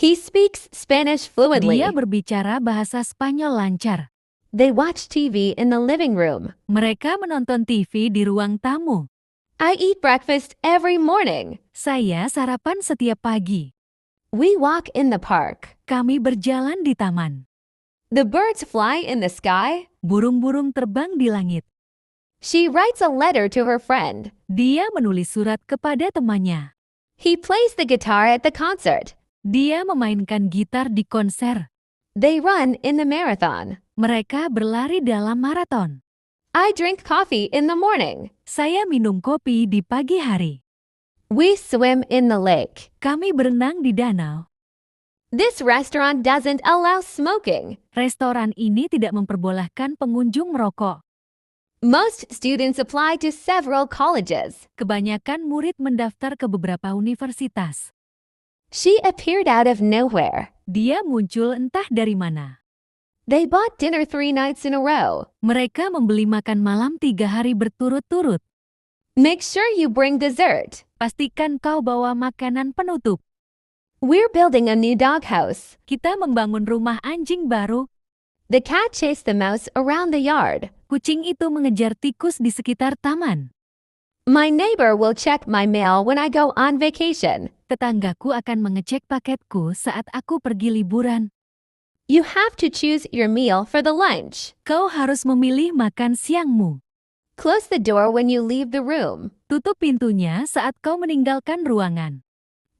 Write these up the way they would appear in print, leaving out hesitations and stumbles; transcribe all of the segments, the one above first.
He speaks Spanish fluently. Dia berbicara bahasa Spanyol lancar. They watch TV in the living room. Mereka menonton TV di ruang tamu. I eat breakfast every morning. Saya sarapan setiap pagi. We walk in the park. Kami berjalan di taman. The birds fly in the sky. Burung-burung terbang di langit. She writes a letter to her friend. Dia menulis surat kepada temannya. He plays the guitar at the concert. Dia memainkan gitar di konser. They run in the marathon. Mereka berlari dalam maraton. I drink coffee in the morning. Saya minum kopi di pagi hari. We swim in the lake. Kami berenang di danau. This restaurant doesn't allow smoking. Restoran ini tidak memperbolehkan pengunjung merokok. Most students apply to several colleges. Kebanyakan murid mendaftar ke beberapa universitas. She appeared out of nowhere. Dia muncul entah dari mana. They bought dinner 3 nights in a row. Mereka membeli makan malam 3 hari berturut-turut. Make sure you bring dessert. Pastikan kau bawa makanan penutup. We're building a new doghouse. Kita membangun rumah anjing baru. The cat chased the mouse around the yard. Kucing itu mengejar tikus di sekitar taman. My neighbor will check my mail when I go on vacation. Tetanggaku akan mengecek paketku saat aku pergi liburan. You have to choose your meal for the lunch. Kau harus memilih makan siangmu. Close the door when you leave the room. Tutup pintunya saat kau meninggalkan ruangan.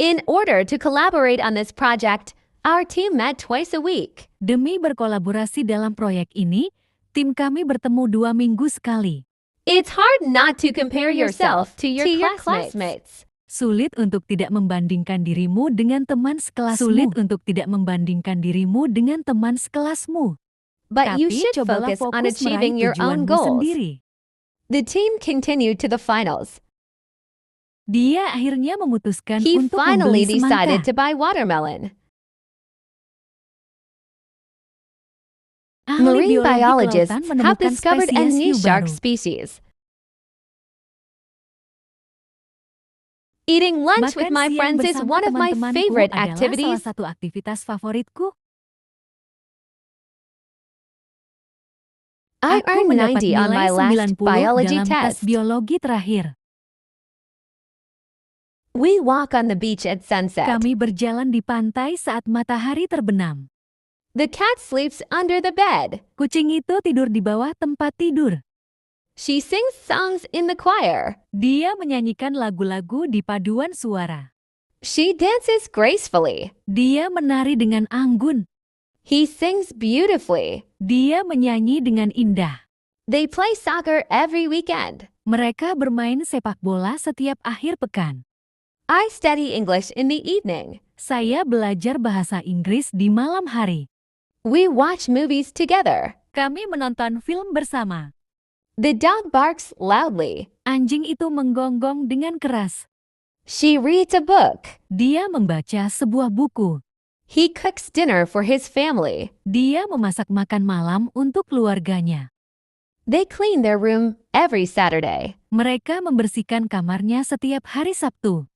In order to collaborate on this project, our team met twice a week. Demi berkolaborasi dalam proyek ini, tim kami bertemu 2 minggu sekali. It's hard not to compare yourself to your classmates. Sulit untuk tidak membandingkan dirimu dengan teman sekelasmu. Sulit untuk tidak membandingkan dirimu dengan teman sekelasmu. But you Tapi should cobalah focus on fokus achieving meraih your own tujuanmu goals. sendiri. The team continued to the finals. Dia akhirnya memutuskan He untuk finally membeli decided semangka. to buy watermelon. Ahli Marine biologi biologists kelautan have menemukan discovered a spesies new hiu shark baru. species. Eating lunch with Makan my siang friends is bersama one of my teman-temanku favorite adalah activities. salah satu aktivitas favoritku. I Aku earned mendapat 90 on my nilai last 90 biology dalam tes test. biologi terakhir. We walk on the beach at sunset. Kami berjalan di pantai saat matahari terbenam. The cat sleeps under the bed. Kucing itu tidur di bawah tempat tidur. She sings songs in the choir. Dia menyanyikan lagu-lagu di paduan suara. She dances gracefully. Dia menari dengan anggun. He sings beautifully. Dia menyanyi dengan indah. They play soccer every weekend. Mereka bermain sepak bola setiap akhir pekan. I study English in the evening. Saya belajar bahasa Inggris di malam hari. We watch movies together. Kami menonton film bersama. The dog barks loudly. Anjing itu menggonggong dengan keras. She reads a book. Dia membaca sebuah buku. He cooks dinner for his family. Dia memasak makan malam untuk keluarganya. They clean their room every Saturday. Mereka membersihkan kamarnya setiap hari Sabtu.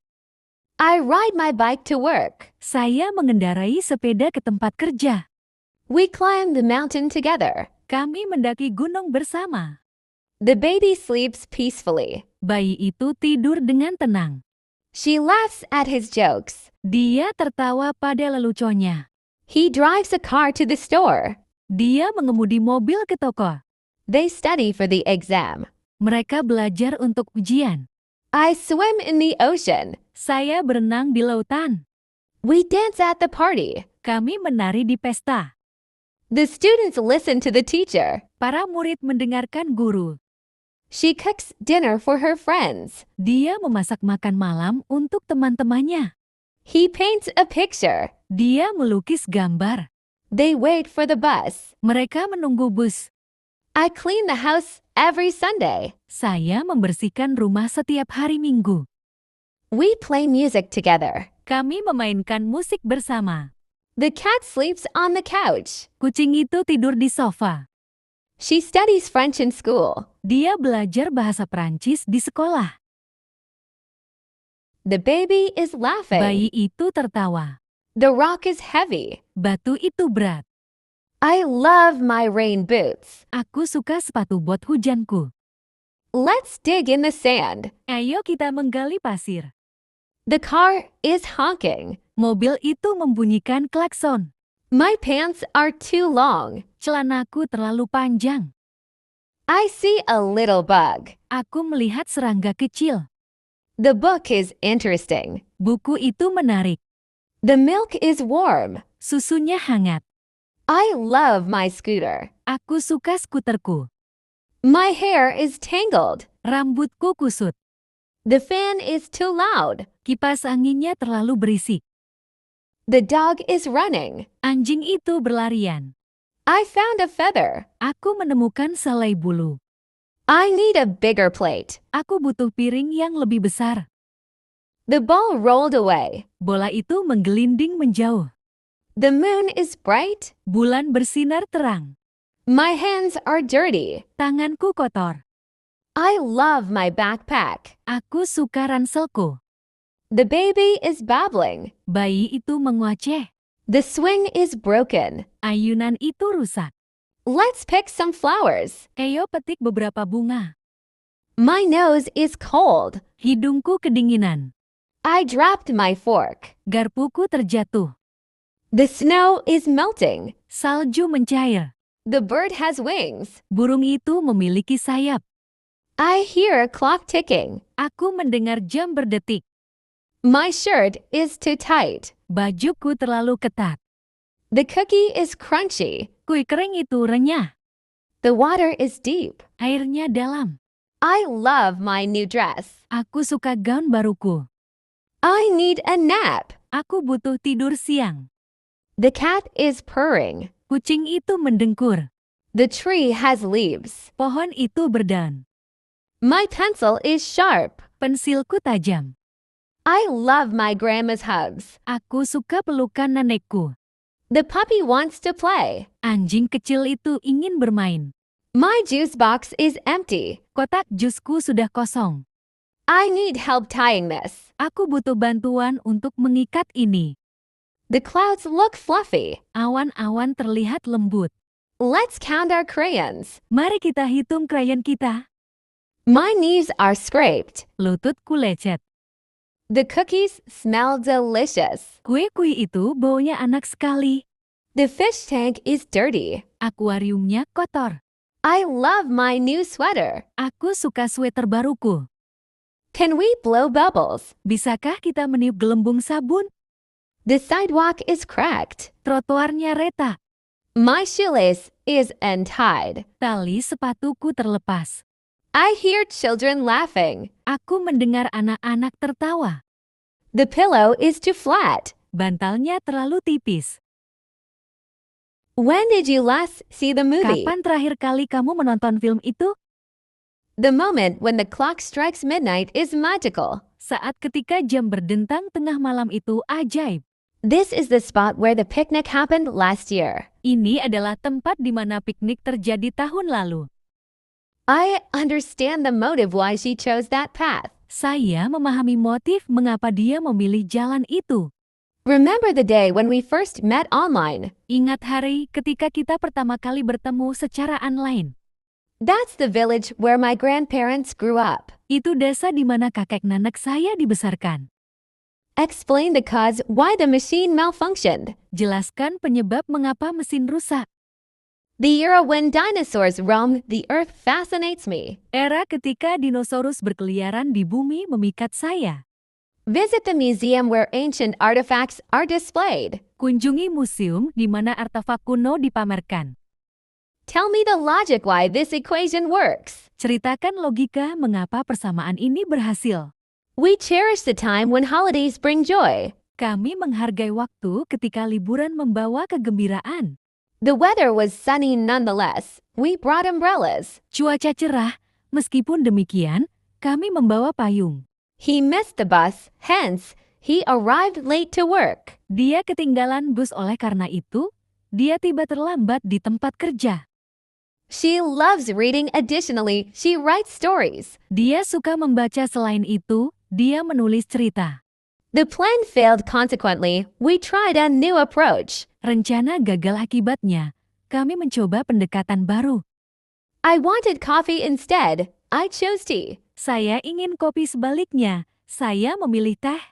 I ride my bike to work. Saya mengendarai sepeda ke tempat kerja. We climb the mountain together. Kami mendaki gunung bersama. The baby sleeps peacefully. Bayi itu tidur dengan tenang. She laughs at his jokes. Dia tertawa pada leluconnya. He drives a car to the store. Dia mengemudi mobil ke toko. They study for the exam. Mereka belajar untuk ujian. I swim in the ocean. Saya berenang di lautan. We dance at the party. Kami menari di pesta. The students listen to the teacher. Para murid mendengarkan guru. She cooks dinner for her friends. Dia memasak makan malam untuk teman-temannya. He paints a picture. Dia melukis gambar. They wait for the bus. Mereka menunggu bus. I clean the house every Sunday. Saya membersihkan rumah setiap hari Minggu. We play music together. Kami memainkan musik bersama. The cat sleeps on the couch. Kucing itu tidur di sofa. She studies French in school. Dia belajar bahasa Prancis di sekolah. The baby is laughing. Bayi itu tertawa. The rock is heavy. Batu itu berat. I love my rain boots. Aku suka sepatu bot hujanku. Let's dig in the sand. Ayo kita menggali pasir. The car is honking. Mobil itu membunyikan klakson. My pants are too long. Celanaku terlalu panjang. I see a little bug. Aku melihat serangga kecil. The book is interesting. Buku itu menarik. The milk is warm. Susunya hangat. I love my scooter. Aku suka skuterku. My hair is tangled. Rambutku kusut. The fan is too loud. Kipas anginnya terlalu berisik. The dog is running. Anjing itu berlarian. I found a feather. Aku menemukan selai bulu. I need a bigger plate. Aku butuh piring yang lebih besar. The ball rolled away. Bola itu menggelinding menjauh. The moon is bright. Bulan bersinar terang. My hands are dirty. Tanganku kotor. I love my backpack. Aku suka ranselku. The baby is babbling. Bayi itu menguaceh. The swing is broken. Ayunan itu rusak. Let's pick some flowers. Ayo petik beberapa bunga. My nose is cold. Hidungku kedinginan. I dropped my fork. Garpuku terjatuh. The snow is melting. Salju mencair. The bird has wings. Burung itu memiliki sayap. I hear a clock ticking. Aku mendengar jam berdetik. My shirt is too tight. Bajuku terlalu ketat. The cookie is crunchy. Kue kering itu renyah. The water is deep. Airnya dalam. I love my new dress. Aku suka gaun baruku. I need a nap. Aku butuh tidur siang. The cat is purring. Kucing itu mendengkur. The tree has leaves. Pohon itu berdaun. My pencil is sharp. Pensilku tajam. I love my grandma's hugs. Aku suka pelukan nenekku. The puppy wants to play. Anjing kecil itu ingin bermain. My juice box is empty. Kotak jusku sudah kosong. I need help tying this. Aku butuh bantuan untuk mengikat ini. The clouds look fluffy. Awan-awan terlihat lembut. Let's count our crayons. Mari kita hitung krayon kita. My knees are scraped. Lututku lecet. The cookies smell delicious. Kue-kue itu baunya enak sekali. The fish tank is dirty. Akuariumnya kotor. I love my new sweater. Aku suka sweater baruku. Can we blow bubbles? Bisakah kita meniup gelembung sabun? The sidewalk is cracked. Trotoarnya retak. My shoelace is untied. Tali sepatuku terlepas. I hear children laughing. Aku mendengar anak-anak tertawa. The pillow is too flat. Bantalnya terlalu tipis. When did you last see the movie? Kapan terakhir kali kamu menonton film itu? The moment when the clock strikes midnight is magical. Saat ketika jam berdentang tengah malam itu ajaib. This is the spot where the picnic happened last year. Ini adalah tempat di mana piknik terjadi tahun lalu. I understand the motive why she chose that path. Saya memahami motif mengapa dia memilih jalan itu. Remember the day when we first met online. Ingat hari ketika kita pertama kali bertemu secara online. That's the village where my grandparents grew up. Itu desa di mana kakek nenek saya dibesarkan. Explain the cause why the machine malfunctioned. Jelaskan penyebab mengapa mesin rusak. The era when dinosaurs roamed the earth fascinates me. Era ketika dinosaurus berkeliaran di bumi memikat saya. Visit the museum where ancient artifacts are displayed. Kunjungi museum di mana artefak kuno dipamerkan. Tell me the logic why this equation works. Ceritakan logika mengapa persamaan ini berhasil. We cherish the time when holidays bring joy. Kami menghargai waktu ketika liburan membawa kegembiraan. The weather was sunny nonetheless. We brought umbrellas. Cuaca cerah, meskipun demikian, kami membawa payung. He missed the bus, hence, he arrived late to work. Dia ketinggalan bus oleh karena itu, dia tiba terlambat di tempat kerja. She loves reading. Additionally, she writes stories. Dia suka membaca selain itu, dia menulis cerita. The plan failed consequently, we tried a new approach. Rencana gagal akibatnya. Kami mencoba pendekatan baru. I wanted coffee instead. I chose tea. Saya ingin kopi sebaliknya. Saya memilih teh.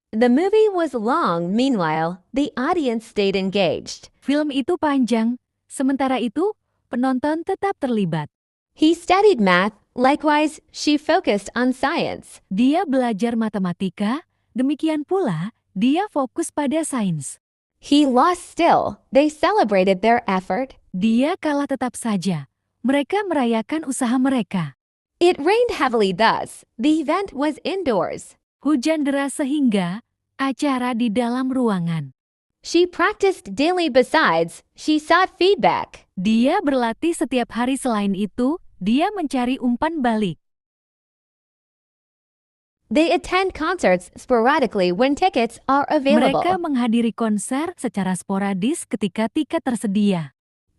The movie was long, meanwhile, the audience stayed engaged. Film itu panjang. Sementara itu, penonton tetap terlibat. He studied math, likewise, she focused on science. Dia belajar matematika, demikian pula, dia fokus pada sains. He lost still, they celebrated their effort. Dia kalah tetap saja. Mereka merayakan usaha mereka. It rained heavily thus, the event was indoors. Hujan deras sehingga acara di dalam ruangan. She practiced daily besides, she sought feedback. Dia berlatih setiap hari selain itu, dia mencari umpan balik. They attend concerts sporadically when tickets are available. Mereka menghadiri konser secara sporadis ketika tiket tersedia.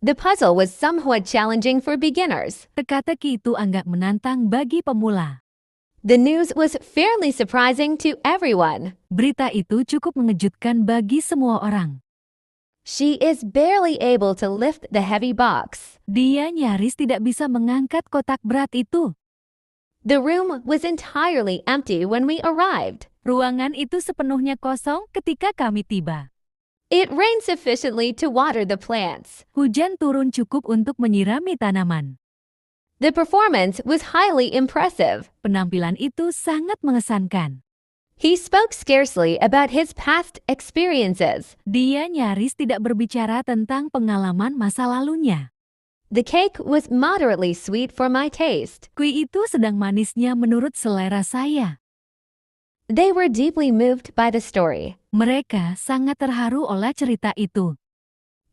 The puzzle was somewhat challenging for beginners. Teka-teki itu agak menantang bagi pemula. The news was fairly surprising to everyone. Berita itu cukup mengejutkan bagi semua orang. She is barely able to lift the heavy box. Dia nyaris tidak bisa mengangkat kotak berat itu. The room was entirely empty when we arrived. Ruangan itu sepenuhnya kosong ketika kami tiba. It rained sufficiently to water the plants. Hujan turun cukup untuk menyirami tanaman. The performance was highly impressive. Penampilan itu sangat mengesankan. He spoke scarcely about his past experiences. Dia nyaris tidak berbicara tentang pengalaman masa lalunya. The cake was moderately sweet for my taste. Kue itu sedang manisnya menurut selera saya. They were deeply moved by the story. Mereka sangat terharu oleh cerita itu.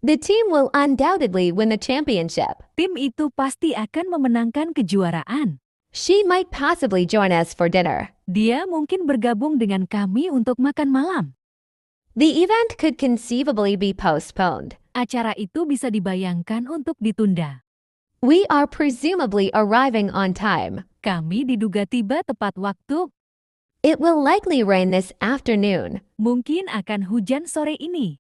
The team will undoubtedly win the championship. Tim itu pasti akan memenangkan kejuaraan. She might possibly join us for dinner. Dia mungkin bergabung dengan kami untuk makan malam. The event could conceivably be postponed. Acara itu bisa dibayangkan untuk ditunda. We are presumably arriving on time. Kami diduga tiba tepat waktu. It will likely rain this afternoon. Mungkin akan hujan sore ini.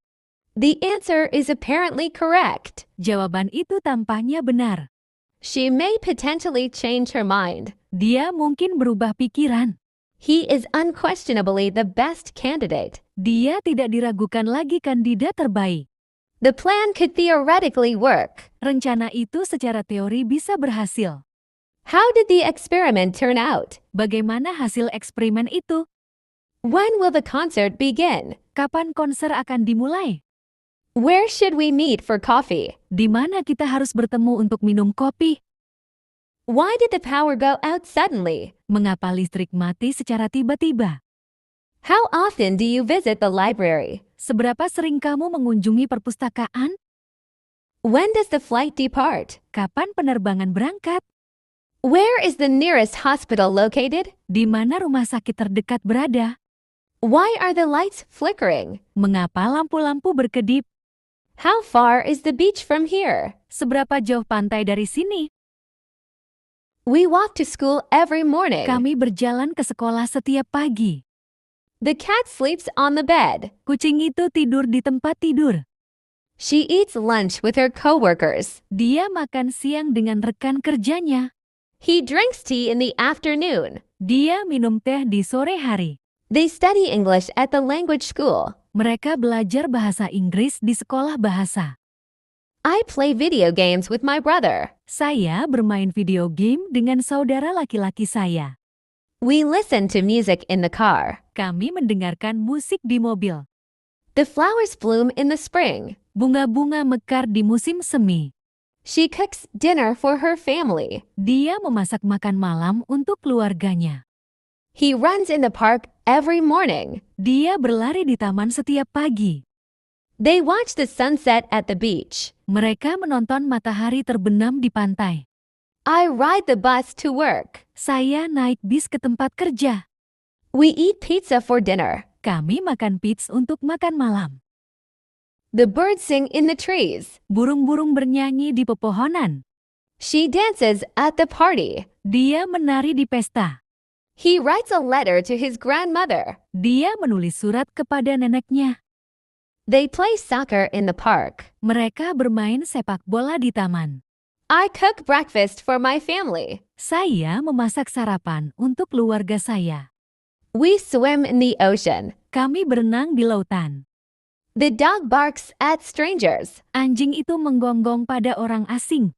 The answer is apparently correct. Jawaban itu tampaknya benar. She may potentially change her mind. Dia mungkin berubah pikiran. He is unquestionably the best candidate. Dia tidak diragukan lagi kandidat terbaik. The plan could theoretically work. Rencana itu secara teori bisa berhasil. How did the experiment turn out? Bagaimana hasil eksperimen itu? When will the concert begin? Kapan konser akan dimulai? Where should we meet for coffee? Di mana kita harus bertemu untuk minum kopi? Why did the power go out suddenly? Mengapa listrik mati secara tiba-tiba? How often do you visit the library? Seberapa sering kamu mengunjungi perpustakaan? When does the flight depart? Kapan penerbangan berangkat? Where is the nearest hospital located? Di mana rumah sakit terdekat berada? Why are the lights flickering? Mengapa lampu-lampu berkedip? How far is the beach from here? Seberapa jauh pantai dari sini? We walk to school every morning. Kami berjalan ke sekolah setiap pagi. The cat sleeps on the bed. Kucing itu tidur di tempat tidur. She eats lunch with her coworkers. Dia makan siang dengan rekan kerjanya. He drinks tea in the afternoon. Dia minum teh di sore hari. They study English at the language school. Mereka belajar bahasa Inggris di sekolah bahasa. I play video games with my brother. Saya bermain video game dengan saudara laki-laki saya. We listen to music in the car. Kami mendengarkan musik di mobil. The flowers bloom in the spring. Bunga-bunga mekar di musim semi. She cooks dinner for her family. Dia memasak makan malam untuk keluarganya. He runs in the park every morning. Dia berlari di taman setiap pagi. They watch the sunset at the beach. Mereka menonton matahari terbenam di pantai. I ride the bus to work. Saya naik bis ke tempat kerja. We eat pizza for dinner. Kami makan pizza untuk makan malam. The birds sing in the trees. Burung-burung bernyanyi di pepohonan. She dances at the party. Dia menari di pesta. He writes a letter to his grandmother. Dia menulis surat kepada neneknya. They play soccer in the park. Mereka bermain sepak bola di taman. I cook breakfast for my family. Saya memasak sarapan untuk keluarga saya. We swim in the ocean. Kami berenang di lautan. The dog barks at strangers. Anjing itu menggonggong pada orang asing.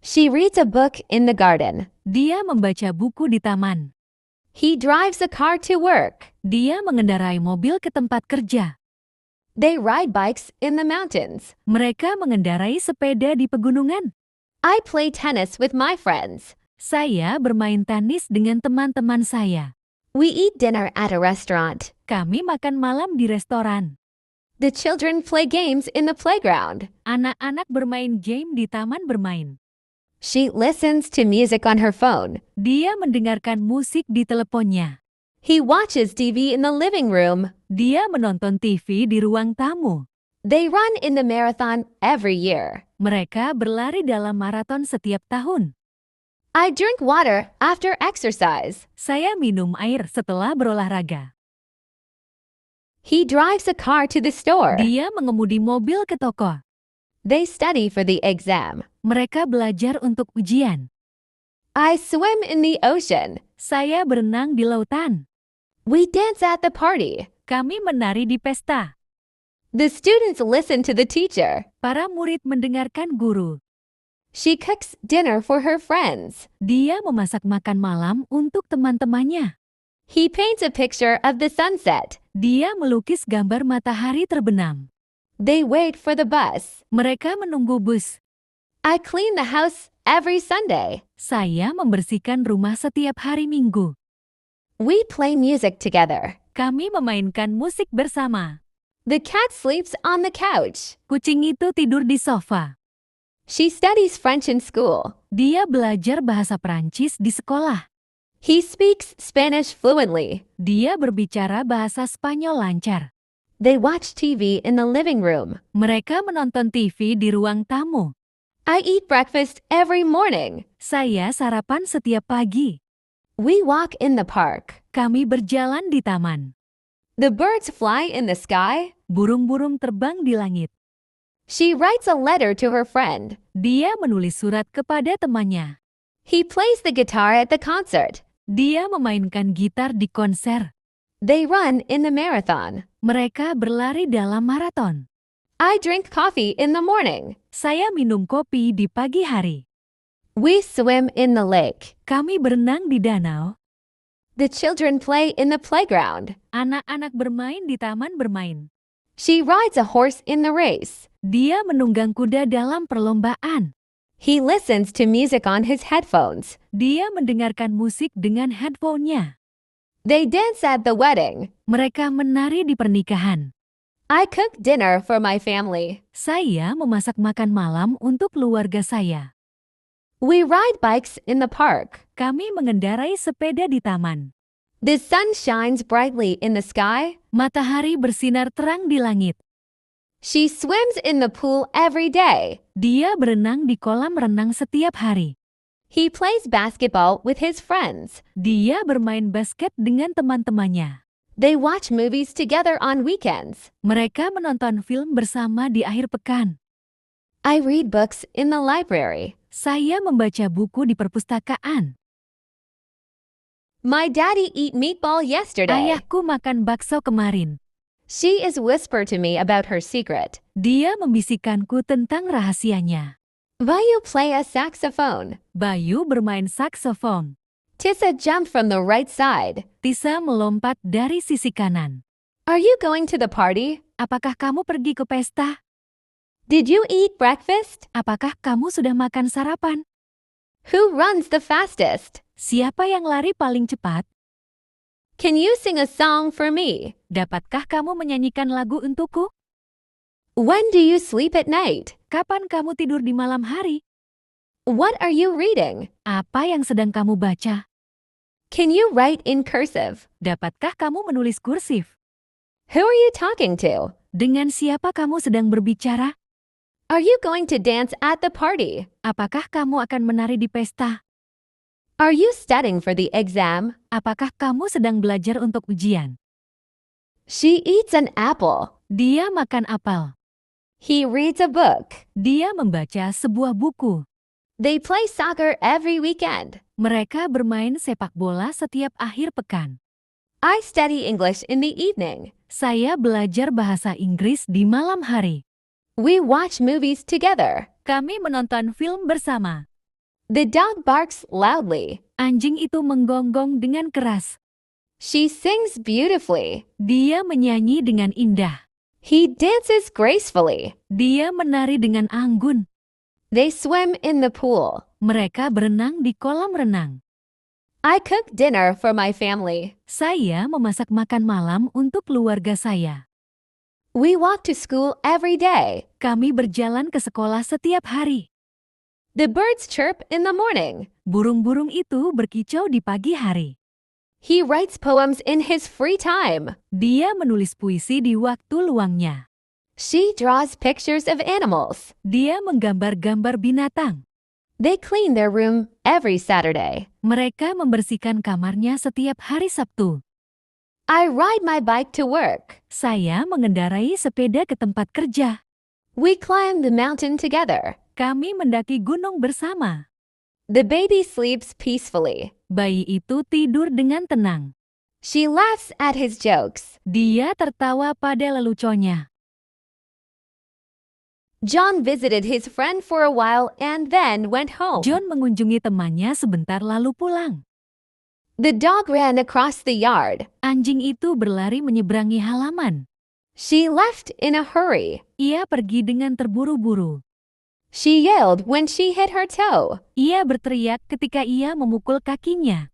She reads a book in the garden. Dia membaca buku di taman. He drives a car to work. Dia mengendarai mobil ke tempat kerja. They ride bikes in the mountains. Mereka mengendarai sepeda di pegunungan. I play tennis with my friends. Saya bermain tenis dengan teman-teman saya. We eat dinner at a restaurant. Kami makan malam di restoran. The children play games in the playground. Anak-anak bermain game di taman bermain. She listens to music on her phone. Dia mendengarkan musik di teleponnya. He watches TV in the living room. Dia menonton TV di ruang tamu. They run in the marathon every year. Mereka berlari dalam maraton setiap tahun. I drink water after exercise. Saya minum air setelah berolahraga. He drives a car to the store. Dia mengemudi mobil ke toko. They study for the exam. Mereka belajar untuk ujian. I swim in the ocean. Saya berenang di lautan. We dance at the party. Kami menari di pesta. The students listen to the teacher. Para murid mendengarkan guru. She cooks dinner for her friends. Dia memasak makan malam untuk teman-temannya. He paints a picture of the sunset. Dia melukis gambar matahari terbenam. They wait for the bus. Mereka menunggu bus. I clean the house every Sunday. Saya membersihkan rumah setiap hari Minggu. We play music together. Kami memainkan musik bersama. The cat sleeps on the couch. Kucing itu tidur di sofa. She studies French in school. Dia belajar bahasa Prancis di sekolah. He speaks Spanish fluently. Dia berbicara bahasa Spanyol lancar. They watch TV in the living room. Mereka menonton TV di ruang tamu. I eat breakfast every morning. Saya sarapan setiap pagi. We walk in the park. Kami berjalan di taman. The birds fly in the sky. Burung-burung terbang di langit. She writes a letter to her friend. Dia menulis surat kepada temannya. He plays the guitar at the concert. Dia memainkan gitar di konser. They run in the marathon. Mereka berlari dalam maraton. I drink coffee in the morning. Saya minum kopi di pagi hari. We swim in the lake. Kami berenang di danau. The children play in the playground. Anak-anak bermain di taman bermain. She rides a horse in the race. Dia menunggang kuda dalam perlombaan. He listens to music on his headphones. Dia mendengarkan musik dengan headphone-nya. They dance at the wedding. Mereka menari di pernikahan. I cook dinner for my family. Saya memasak makan malam untuk keluarga saya. We ride bikes in the park. Kami mengendarai sepeda di taman. The sun shines brightly in the sky. Matahari bersinar terang di langit. She swims in the pool every day. Dia berenang di kolam renang setiap hari. He plays basketball with his friends. Dia bermain basket dengan teman-temannya. They watch movies together on weekends. Mereka menonton film bersama di akhir pekan. I read books in the library. Saya membaca buku di perpustakaan. My daddy eat meatball yesterday. Ayahku makan bakso kemarin. She is whisper to me about her secret. Dia membisikkanku tentang rahasianya. Bayu play a saxophone. Bayu bermain saksofon. Tissa jumped from the right side. Tisa melompat dari sisi kanan. Are you going to the party? Apakah kamu pergi ke pesta? Did you eat breakfast? Apakah kamu sudah makan sarapan? Who runs the fastest? Siapa yang lari paling cepat? Can you sing a song for me? Dapatkah kamu menyanyikan lagu untukku? When do you sleep at night? Kapan kamu tidur di malam hari? What are you reading? Apa yang sedang kamu baca? Can you write in cursive? Dapatkah kamu menulis kursif? Who are you talking to? Dengan siapa kamu sedang berbicara? Are you going to dance at the party? Apakah kamu akan menari di pesta? Are you studying for the exam? Apakah kamu sedang belajar untuk ujian? She eats an apple. Dia makan apel. He reads a book. Dia membaca sebuah buku. They play soccer every weekend. Mereka bermain sepak bola setiap akhir pekan. I study English in the evening. Saya belajar bahasa Inggris di malam hari. We watch movies together. Kami menonton film bersama. The dog barks loudly. Anjing itu menggonggong dengan keras. She sings beautifully. Dia menyanyi dengan indah. He dances gracefully. Dia menari dengan anggun. They swim in the pool. Mereka berenang di kolam renang. I cook dinner for my family. Saya memasak makan malam untuk keluarga saya. We walk to school every day. Kami berjalan ke sekolah setiap hari. The birds chirp in the morning. Burung-burung itu berkicau di pagi hari. He writes poems in his free time. Dia menulis puisi di waktu luangnya. She draws pictures of animals. Dia menggambar-gambar binatang. They clean their room every Saturday. Mereka membersihkan kamarnya setiap hari Sabtu. I ride my bike to work. Saya mengendarai sepeda ke tempat kerja. We climb the mountain together. Kami mendaki gunung bersama. The baby sleeps peacefully. Bayi itu tidur dengan tenang. She laughs at his jokes. Dia tertawa pada leluconnya. John visited his friend for a while and then went home. John mengunjungi temannya sebentar lalu pulang. The dog ran across the yard. Anjing itu berlari menyeberangi halaman. She left in a hurry. Ia pergi dengan terburu-buru. She yelled when she hit her toe. Ia berteriak ketika ia memukul kakinya.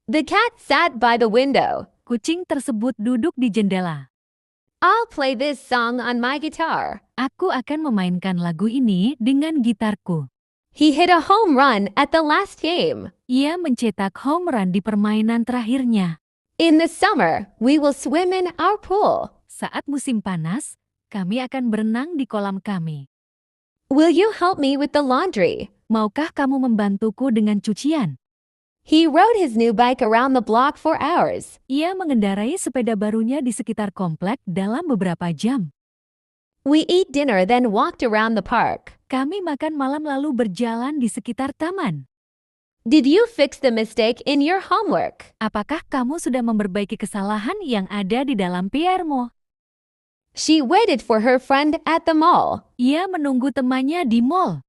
The cat sat by the window. Kucing tersebut duduk di jendela. I'll play this song on my guitar. Aku akan memainkan lagu ini dengan gitarku. He hit a home run at the last game. Ia mencetak home run di permainan terakhirnya. In the summer, we will swim in our pool. Saat musim panas, kami akan berenang di kolam kami. Will you help me with the laundry? Maukah kamu membantuku dengan cucian? He rode his new bike around the block for hours. Ia mengendarai sepeda barunya di sekitar komplek dalam beberapa jam. We eat dinner then walked around the park. Kami makan malam lalu berjalan di sekitar taman. Did you fix the mistake in your homework? Apakah kamu sudah memperbaiki kesalahan yang ada di dalam PR-mu? She waited for her friend at the mall. Ia menunggu temannya di mall.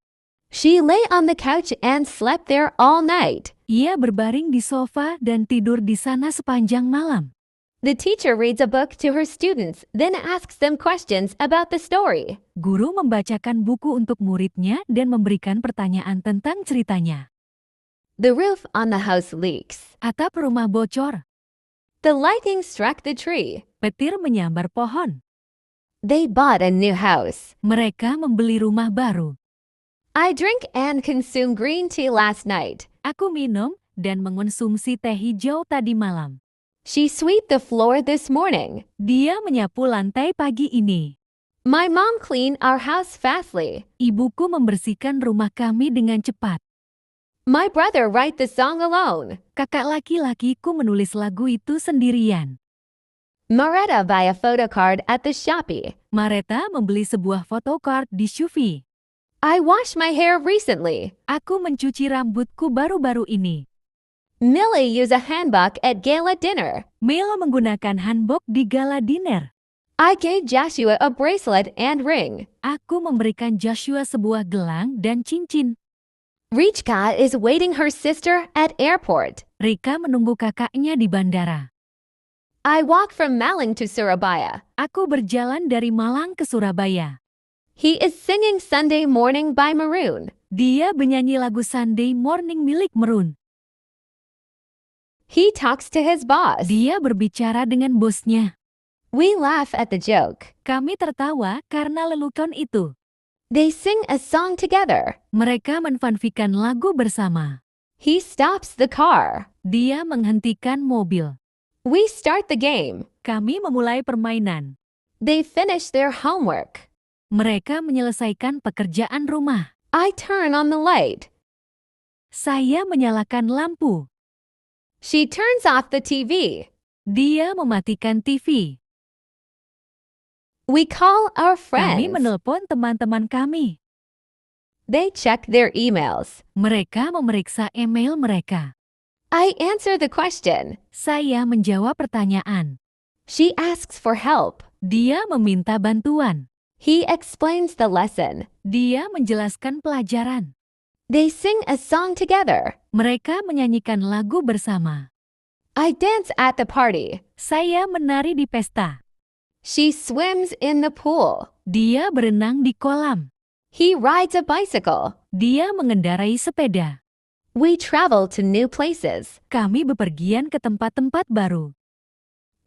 She lay on the couch and slept there all night. Ia berbaring di sofa dan tidur di sana sepanjang malam. The teacher reads a book to her students, then asks them questions about the story. Guru membacakan buku untuk muridnya dan memberikan pertanyaan tentang ceritanya. The roof on the house leaks. Atap rumah bocor. The lightning struck the tree. Petir menyambar pohon. They bought a new house. Mereka membeli rumah baru. I drink and consume green tea last night. Aku minum dan mengonsumsi teh hijau tadi malam. She swept the floor this morning. Dia menyapu lantai pagi ini. My mom cleaned our house fastly. Ibuku membersihkan rumah kami dengan cepat. My brother write the song alone. Kakak laki-lakiku menulis lagu itu sendirian. Maretta buy a photocard at the Shopee. Maretta membeli sebuah photocard di Shopee. I washed my hair recently. Aku mencuci rambutku baru-baru ini. Millie used a hanbok at gala dinner. Mel menggunakan hanbok di gala dinner. I gave Joshua a bracelet and ring. Aku memberikan Joshua sebuah gelang dan cincin. Richka is waiting her sister at airport. Rika menunggu kakaknya di bandara. I walk from Malang to Surabaya. Aku berjalan dari Malang ke Surabaya. He is singing Sunday Morning by Maroon. Dia menyanyi lagu Sunday Morning milik Maroon. He talks to his boss. Dia berbicara dengan bosnya. We laugh at the joke. Kami tertawa karena lelucon itu. They sing a song together. Mereka menfanfikan lagu bersama. He stops the car. Dia menghentikan mobil. We start the game. Kami memulai permainan. They finish their homework. Mereka menyelesaikan pekerjaan rumah. I turn on the light. Saya menyalakan lampu. She turns off the TV. Dia mematikan TV. We call our Kami friends. menelpon teman-teman kami. They check their emails. Mereka memeriksa email mereka. I answer the question. Saya menjawab pertanyaan. She asks for help. Dia meminta bantuan. He explains the lesson. Dia menjelaskan pelajaran. They sing a song together. Mereka menyanyikan lagu bersama. I dance at the party. Saya menari di pesta. She swims in the pool. Dia berenang di kolam. He rides a bicycle. Dia mengendarai sepeda. We travel to new places. Kami bepergian ke tempat-tempat baru.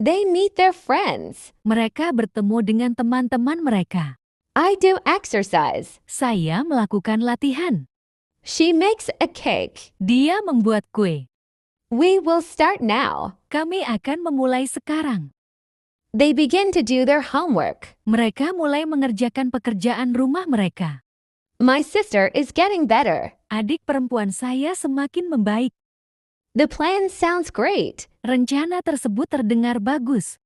They meet their friends. Mereka bertemu dengan teman-teman mereka. I do exercise. Saya melakukan latihan. She makes a cake. Dia membuat kue. We will start now. Kami akan memulai sekarang. They begin to do their homework. Mereka mulai mengerjakan pekerjaan rumah mereka. My sister is getting better. Adik perempuan saya semakin membaik. The plan sounds great. Rencana tersebut terdengar bagus.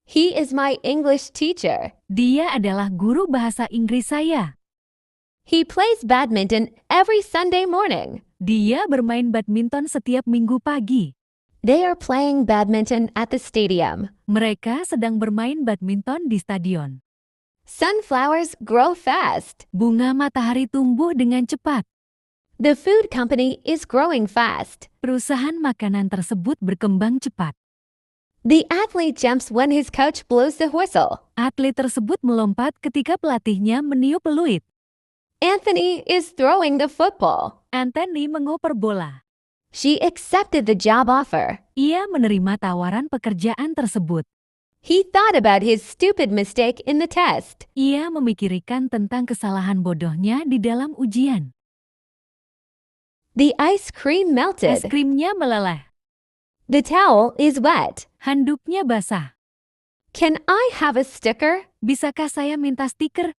He is my English teacher. Dia adalah guru bahasa Inggris saya. He plays badminton every Sunday morning. Dia bermain badminton setiap minggu pagi. They are playing badminton at the stadium. Mereka sedang bermain badminton di stadion. Sunflowers grow fast. Bunga matahari tumbuh dengan cepat. The food company is growing fast. Perusahaan makanan tersebut berkembang cepat. The athlete jumps when his coach blows the whistle. Atlet tersebut melompat ketika pelatihnya meniup peluit. Anthony is throwing the football. Anthony mengoper bola. She accepted the job offer. Ia menerima tawaran pekerjaan tersebut. He thought about his stupid mistake in the test. Ia memikirkan tentang kesalahan bodohnya di dalam ujian. The ice cream Es melted. krimnya meleleh. The towel is wet. Handuknya basah. Can I have a sticker? Bisakah saya minta stiker?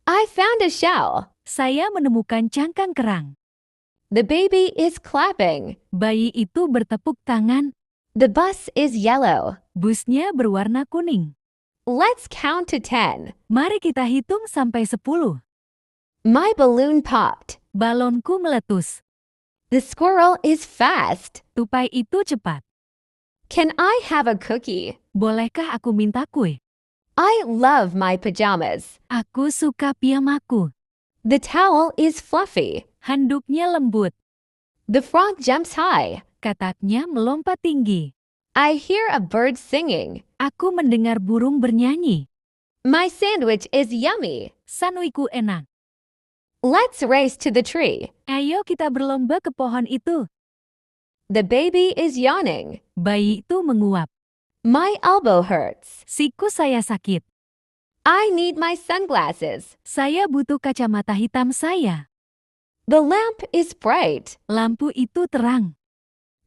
I found a shell. Saya menemukan cangkang kerang. The baby is clapping. Bayi itu bertepuk tangan. The bus is yellow. Busnya berwarna kuning. Let's count to 10. Mari kita hitung sampai 10. My balloon popped. Balonku meletus. The squirrel is fast. Tupai itu cepat. Can I have a cookie? Bolehkah aku minta kue? I love my pajamas. Aku suka piyamaku. The towel is fluffy. Handuknya lembut. The frog jumps high. Kataknya melompat tinggi. I hear a bird singing. Aku mendengar burung bernyanyi. My sandwich is yummy. Sandwichku enak. Let's race to the tree. Ayo kita berlomba ke pohon itu. The baby is yawning. Bayi itu menguap. My elbow hurts. Siku saya sakit. I need my sunglasses. Saya butuh kacamata hitam saya. The lamp is bright. Lampu itu terang.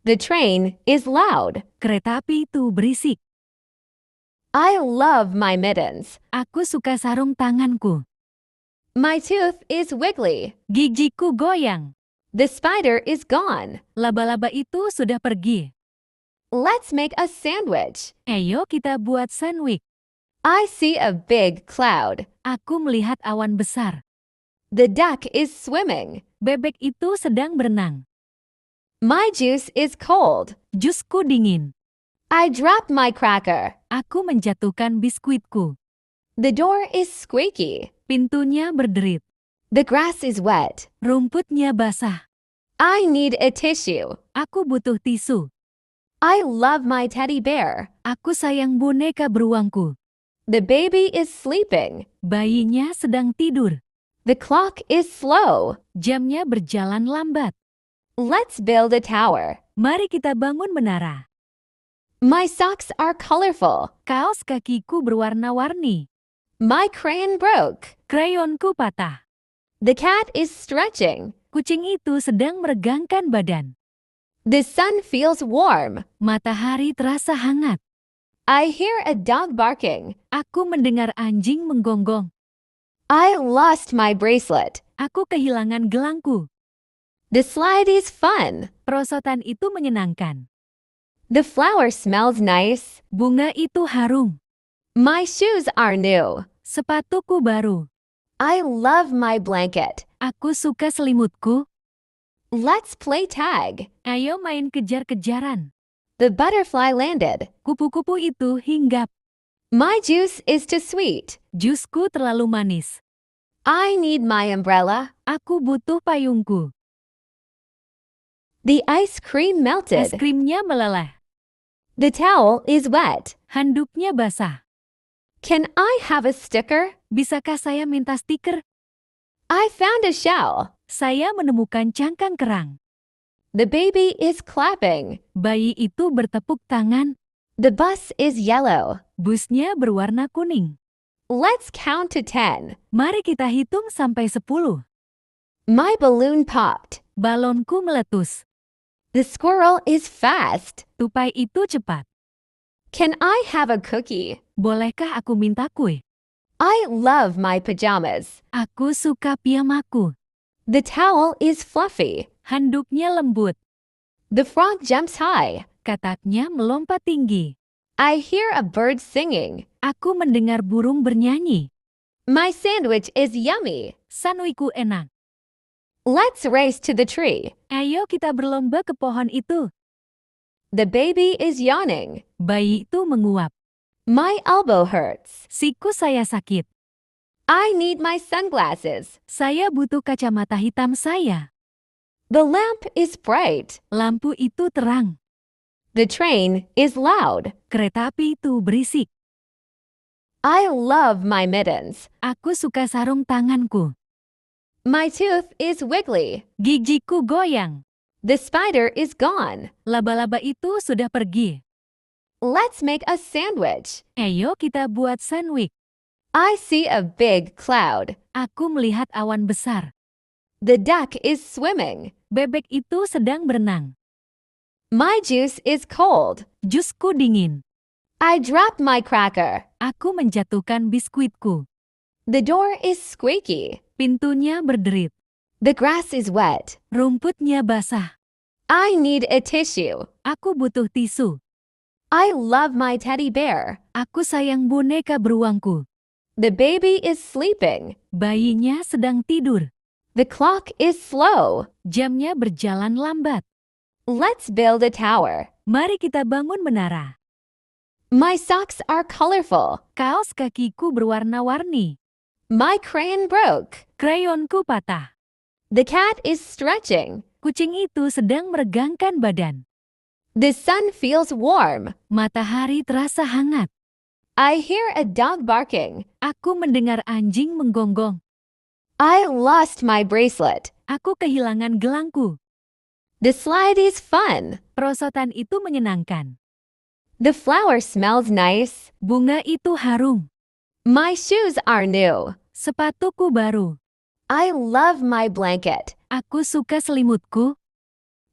The train is loud. Kereta api itu berisik. I love my mittens. Aku suka sarung tanganku. My tooth is wiggly. Gigiku goyang. The spider is gone. Laba-laba itu sudah pergi. Let's make a sandwich. Ayo kita buat sandwich. I see a big cloud. Aku melihat awan besar. The duck is swimming. Bebek itu sedang berenang. My juice is cold. Jusku dingin. I dropped my cracker. Aku menjatuhkan biskuitku. The door is squeaky. Pintunya berderit. The grass is wet. Rumputnya basah. I need a tissue. Aku butuh tisu. I love my teddy bear. Aku sayang boneka beruangku. The baby is sleeping. Bayinya sedang tidur. The clock is slow. Jamnya berjalan lambat. Let's build a tower. Mari kita bangun menara. My socks are colorful. Kaos kakiku berwarna-warni. My crayon broke. Krayonku patah. The cat is stretching. Kucing itu sedang meregangkan badan. The sun feels warm. Matahari terasa hangat. I hear a dog barking. Aku mendengar anjing menggonggong. I lost my bracelet. Aku kehilangan gelangku. The slide is fun. Perosotan itu menyenangkan. The flower smells nice. Bunga itu harum. My shoes are new. Sepatuku baru. I love my blanket. Aku suka selimutku. Let's play tag. Ayo main kejar-kejaran. The butterfly landed. Kupu-kupu itu hinggap. My juice is too sweet. Jusku terlalu manis. I need my umbrella. Aku butuh payungku. The ice cream Es melted. krimnya meleleh. The towel is wet. Handuknya basah. Can I have a sticker? Bisakah saya minta stiker? I found a shell. Saya menemukan cangkang kerang. The baby is clapping. Bayi itu bertepuk tangan. The bus is yellow. Busnya berwarna kuning. Let's count to 10. Mari kita hitung sampai 10. My balloon popped. Balonku meletus. The squirrel is fast. Tupai itu cepat. Can I have a cookie? Bolehkah aku minta kue? I love my pajamas. Aku suka piyamaku. The towel is fluffy. Handuknya lembut. The frog jumps high. Kataknya melompat tinggi. I hear a bird singing. Aku mendengar burung bernyanyi. My sandwich is yummy. Sanwiku enak. Let's race to the tree. Ayo kita berlomba ke pohon itu. The baby is yawning. Bayi itu menguap. My elbow hurts. Siku saya sakit. I need my sunglasses. Saya butuh kacamata hitam saya. The lamp is bright. Lampu itu terang. The train is loud. Kereta api itu berisik. I love my mittens. Aku suka sarung tanganku. My tooth is wiggly. Gigiku goyang. The spider is gone. Laba-laba itu sudah pergi. Let's make a sandwich. Ayo kita buat sandwich. I see a big cloud. Aku melihat awan besar. The duck is swimming. Bebek itu sedang berenang. My juice is cold. Jusku dingin. I dropped my cracker. Aku menjatuhkan biskuitku. The door is squeaky. Pintunya berderit. The grass is wet. Rumputnya basah. I need a tissue. Aku butuh tisu. I love my teddy bear. Aku sayang boneka beruangku. The baby is sleeping. Bayinya sedang tidur. The clock is slow. Jamnya berjalan lambat. Let's build a tower. Mari kita bangun menara. My socks are colorful. Kaos kakiku berwarna-warni. My crayon broke. Krayonku patah. The cat is stretching. Kucing itu sedang meregangkan badan. The sun feels warm. Matahari terasa hangat. I hear a dog barking. Aku mendengar anjing menggonggong. I lost my bracelet. Aku kehilangan gelangku. The slide is fun. Perosotan itu menyenangkan. The flower smells nice. Bunga itu harum. My shoes are new. Sepatuku baru. I love my blanket. Aku suka selimutku.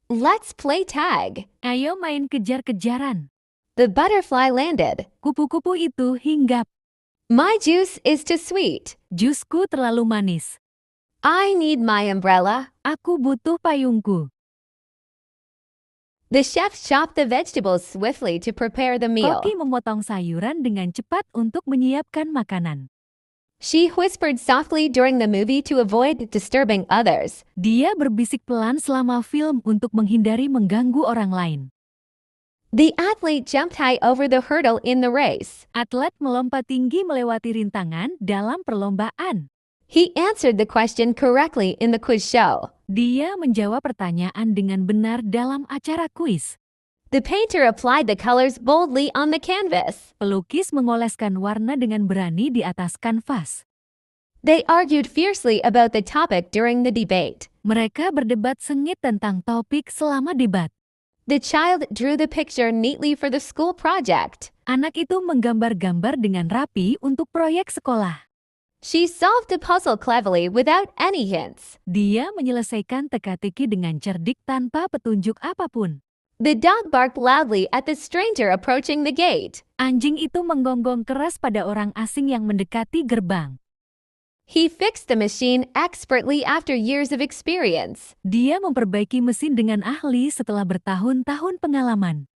Let's play tag. Ayo main kejar-kejaran. The butterfly landed. Kupu-kupu itu hinggap. My juice is too sweet. Jusku terlalu manis. I need my umbrella. Aku butuh payungku. The chef chopped the vegetables swiftly to prepare the meal. Koki memotong sayuran dengan cepat untuk menyiapkan makanan. She whispered softly during the movie to avoid disturbing others. Dia berbisik pelan selama film untuk menghindari mengganggu orang lain. The athlete jumped high over the hurdle in the race. Atlet melompat tinggi melewati rintangan dalam perlombaan. He answered the question correctly in the quiz show. Dia menjawab pertanyaan dengan benar dalam acara kuis. The painter applied the colors boldly on the canvas. Pelukis mengoleskan warna dengan berani di atas kanvas. They argued fiercely about the topic during the debate. Mereka berdebat sengit tentang topik selama debat. The child drew the picture neatly for the school project. Anak itu menggambar-gambar dengan rapi untuk proyek sekolah. She solved the puzzle cleverly without any hints. Dia menyelesaikan teka-teki dengan cerdik tanpa petunjuk apapun. The dog barked loudly at the stranger approaching the gate. Anjing itu menggonggong keras pada orang asing yang mendekati gerbang. He fixed the machine expertly after years of experience. Dia memperbaiki mesin dengan ahli setelah bertahun-tahun pengalaman.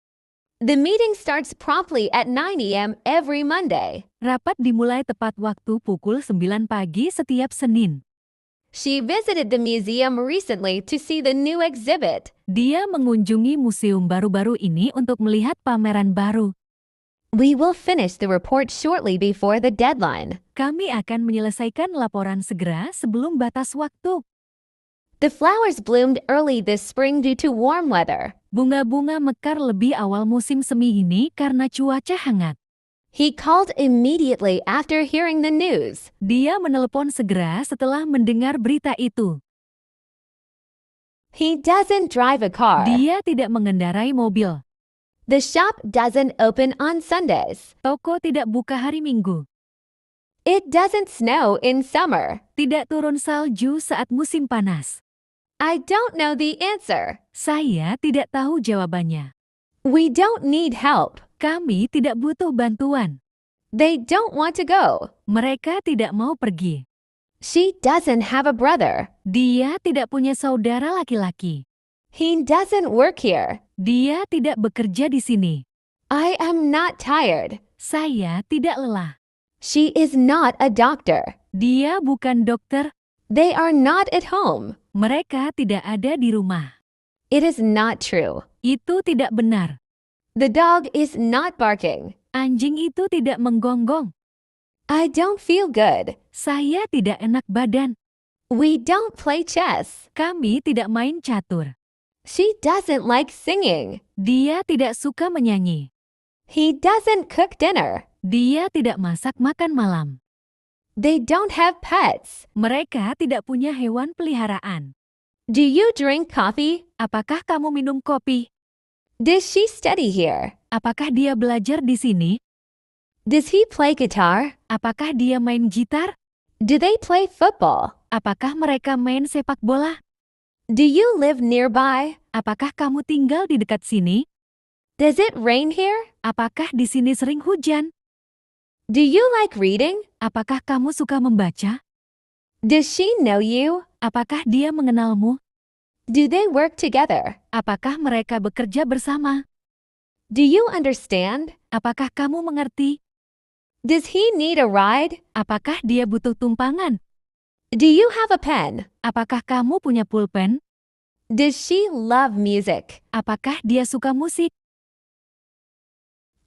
The meeting starts promptly at 9 a.m. every Monday. Rapat dimulai tepat waktu pukul 9 pagi setiap Senin. She visited the museum recently to see the new exhibit. Dia mengunjungi museum baru-baru ini untuk melihat pameran baru. We will finish the report shortly before the deadline. Kami akan menyelesaikan laporan segera sebelum batas waktu. The flowers bloomed early this spring due to warm weather. Bunga-bunga mekar lebih awal musim semi ini karena cuaca hangat. He called immediately after hearing the news. Dia menelepon segera setelah mendengar berita itu. He doesn't drive a car. Dia tidak mengendarai mobil. The shop doesn't open on Sundays. Toko tidak buka hari Minggu. It doesn't snow in summer. Tidak turun salju saat musim panas. I don't know the answer. Saya tidak tahu jawabannya. We don't need help. Kami tidak butuh bantuan. They don't want to go. Mereka tidak mau pergi. She doesn't have a brother. Dia tidak punya saudara laki-laki. He doesn't work here. Dia tidak bekerja di sini. I am not tired. Saya tidak lelah. She is not a doctor. Dia bukan dokter. They are not at home. Mereka tidak ada di rumah. It is not true. Itu tidak benar. The dog is not barking. Anjing itu tidak menggonggong. I don't feel good. Saya tidak enak badan. We don't play chess. Kami tidak main catur. She doesn't like singing. Dia tidak suka menyanyi. He doesn't cook dinner. Dia tidak masak makan malam. They don't have pets. Mereka tidak punya hewan peliharaan. Do you drink coffee? Apakah kamu minum kopi? Does she study here? Apakah dia belajar di sini? Does he play guitar? Apakah dia main gitar? Do they play football? Apakah mereka main sepak bola? Do you live nearby? Apakah kamu tinggal di dekat sini? Does it rain here? Apakah di sini sering hujan? Do you like reading? Apakah kamu suka membaca? Does she know you? Apakah dia mengenalmu? Do they work together? Apakah mereka bekerja bersama? Do you understand? Apakah kamu mengerti? Does he need a ride? Apakah dia butuh tumpangan? Do you have a pen? Apakah kamu punya pulpen? Does she love music? Apakah dia suka musik?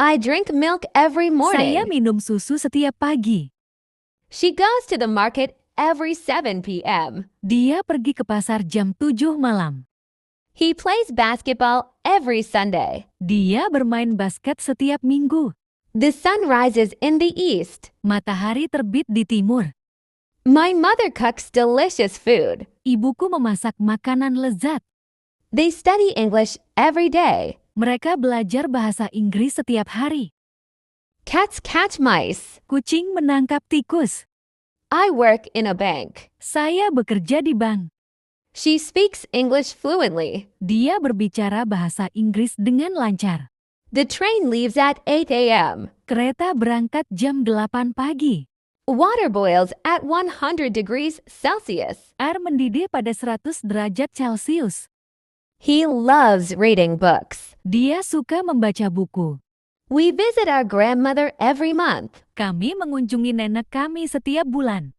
I drink milk every Saya morning. minum susu setiap pagi. She goes to the market every 7 p.m. Dia pergi ke pasar jam 7 malam. He plays basketball every Sunday. Dia bermain basket setiap minggu. The sun rises in the east. Matahari terbit di timur. My mother cooks delicious food. Ibuku memasak makanan lezat. They study English every day. Mereka belajar bahasa Inggris setiap hari. Cats catch mice. Kucing menangkap tikus. I work in a bank. Saya bekerja di bank. She speaks English fluently. Dia berbicara bahasa Inggris dengan lancar. The train leaves at 8 a.m. Kereta berangkat jam 8 pagi. Water boils at 100 degrees Celsius. Air mendidih pada 100 derajat Celcius. He loves reading books. Dia suka membaca buku. We visit our grandmother every month. Kami mengunjungi nenek kami setiap bulan.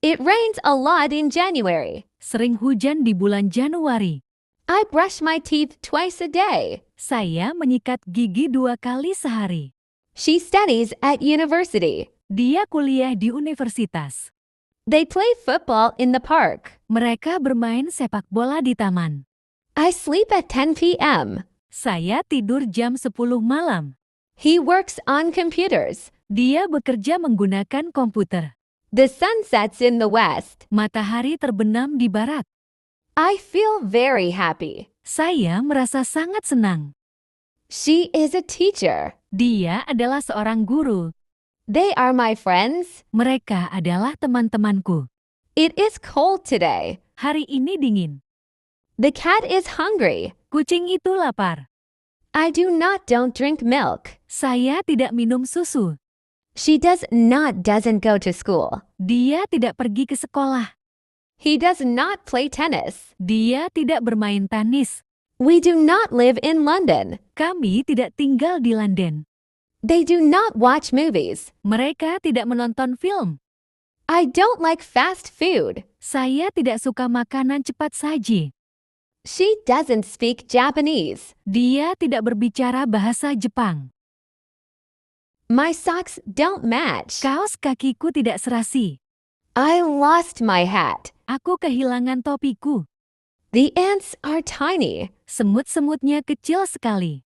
It rains a lot in January. Sering hujan di bulan Januari. I brush my teeth twice a day. Saya menyikat gigi 2 kali sehari. She studies at university. Dia kuliah di universitas. They play football in the park. Mereka bermain sepak bola di taman. I sleep at 10 p.m. Saya tidur jam 10 malam. He works on computers. Dia bekerja menggunakan komputer. The sun sets in the west. Matahari terbenam di barat. I feel very happy. Saya merasa sangat senang. She is a teacher. Dia adalah seorang guru. They are my friends. Mereka adalah teman-temanku. It is cold today. Hari ini dingin. The cat is hungry. Kucing itu lapar. I don't drink milk. Saya tidak minum susu. She doesn't go to school. Dia tidak pergi ke sekolah. He does not play tennis. Dia tidak bermain tenis. We do not live in London. Kami tidak tinggal di London. They do not watch movies. Mereka tidak menonton film. I don't like fast food. Saya tidak suka makanan cepat saji. She doesn't speak Japanese. Dia tidak berbicara bahasa Jepang. My socks don't match. Kaos kakiku tidak serasi. I lost my hat. Aku kehilangan topiku. The ants are tiny. Semut-semutnya kecil sekali.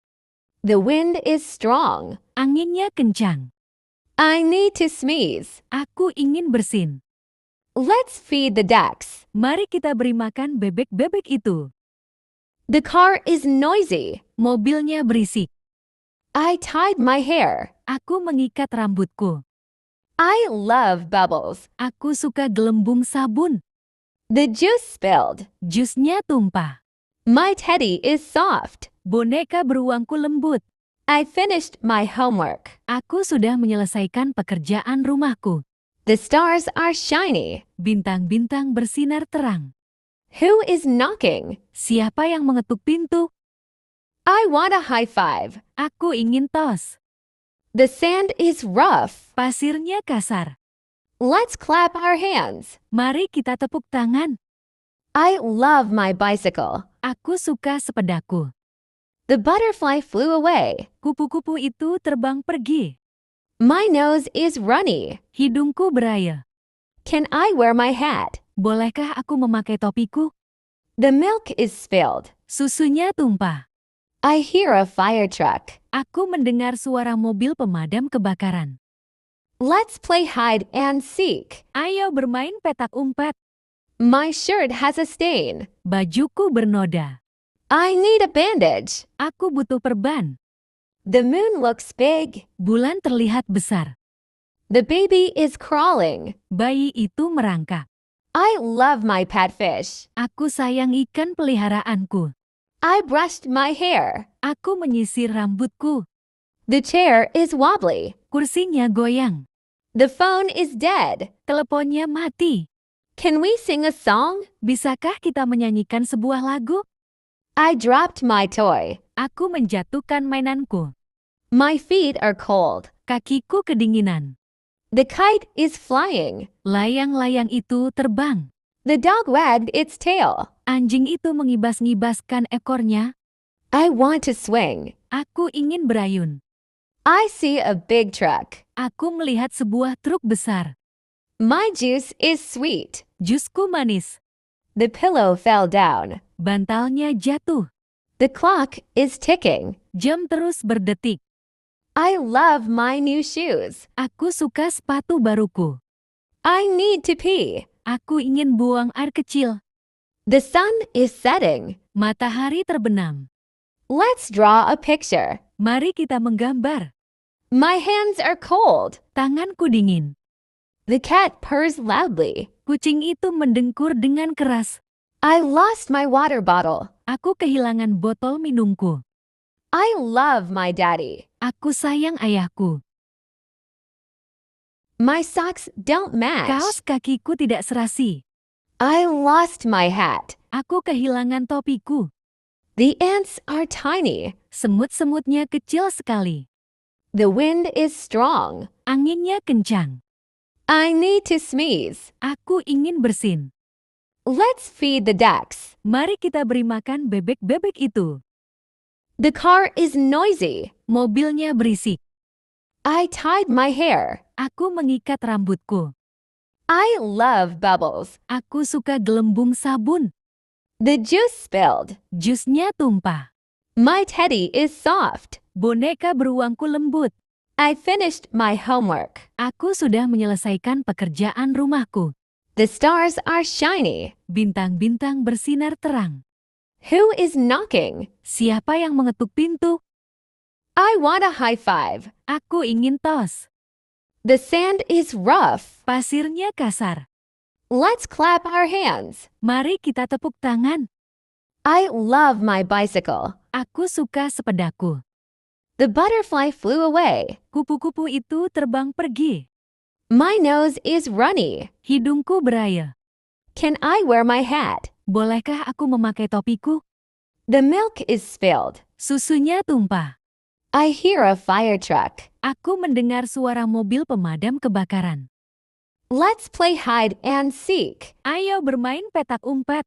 The wind is strong. Anginnya kencang. I need to sneeze. Aku ingin bersin. Let's feed the ducks. Mari kita beri makan bebek-bebek itu. The car is noisy. Mobilnya berisik. I tied my hair. Aku mengikat rambutku. I love bubbles. Aku suka gelembung sabun. The juice spilled. Jusnya tumpah. My teddy is soft. Boneka beruangku lembut. I finished my homework. Aku sudah menyelesaikan pekerjaan rumahku. The stars are shiny. Bintang-bintang bersinar terang. Who is knocking? Siapa yang mengetuk pintu? I want a high five. Aku ingin tos. The sand is rough. Pasirnya kasar. Let's clap our hands. Mari kita tepuk tangan. I love my bicycle. Aku suka sepedaku. The butterfly flew away. Kupu-kupu itu terbang pergi. My nose is runny. Hidungku beraya. Can I wear my hat? Bolehkah aku memakai topiku? The milk is spilled. Susunya tumpah. I hear a fire truck. Aku mendengar suara mobil pemadam kebakaran. Let's play hide and seek. Ayo bermain petak umpet. My shirt has a stain. Bajuku bernoda. I need a bandage. Aku butuh perban. The moon looks big. Bulan terlihat besar. The baby is crawling. Bayi itu merangkak. I love my pet fish. Aku sayang ikan peliharaanku. I brushed my hair. Aku menyisir rambutku. The chair is wobbly. Kursinya goyang. The phone is dead. Teleponnya mati. Can we sing a song? Bisakah kita menyanyikan sebuah lagu? I dropped my toy. Aku menjatuhkan mainanku. My feet are cold. Kakiku kedinginan. The kite is flying. Layang-layang itu terbang. The dog wagged its tail. Anjing itu mengibas-ngibaskan ekornya. I want to swing. Aku ingin berayun. I see a big truck. Aku melihat sebuah truk besar. My juice is sweet. Jusku manis. The pillow fell down. Bantalnya jatuh. The clock is ticking. Jam terus berdetik. I love my new shoes. Aku suka sepatu baruku. I need to pee. Aku ingin buang air kecil. The sun is setting. Matahari terbenam. Let's draw a picture. Mari kita menggambar. My hands are cold. Tanganku dingin. The cat purrs loudly. Kucing itu mendengkur dengan keras. I lost my water bottle. Aku kehilangan botol minumku. I love my daddy. Aku sayang ayahku. My socks don't match. Kaos kakiku tidak serasi. I lost my hat. Aku kehilangan topiku. The ants are tiny. Semut-semutnya kecil sekali. The wind is strong. Anginnya kencang. I need to sneeze. Aku ingin bersin. Let's feed the ducks. Mari kita beri makan bebek-bebek itu. The car is noisy. Mobilnya berisik. I tied my hair. Aku mengikat rambutku. I love bubbles. Aku suka gelembung sabun. The juice spilled. Jusnya tumpah. My teddy is soft. Boneka beruangku lembut. I finished my homework. Aku sudah menyelesaikan pekerjaan rumahku. The stars are shiny. Bintang-bintang bersinar terang. Who is knocking? Siapa yang mengetuk pintu? I want a high five. Aku ingin tos. The sand is rough. Pasirnya kasar. Let's clap our hands. Mari kita tepuk tangan. I love my bicycle. Aku suka sepedaku. The butterfly flew away. Kupu-kupu itu terbang pergi. My nose is runny. Hidungku beraya. Can I wear my hat? Bolehkah aku memakai topiku? The milk is spilled. Susunya tumpah. I hear a fire truck. Aku mendengar suara mobil pemadam kebakaran. Let's play hide and seek. Ayo bermain petak umpet.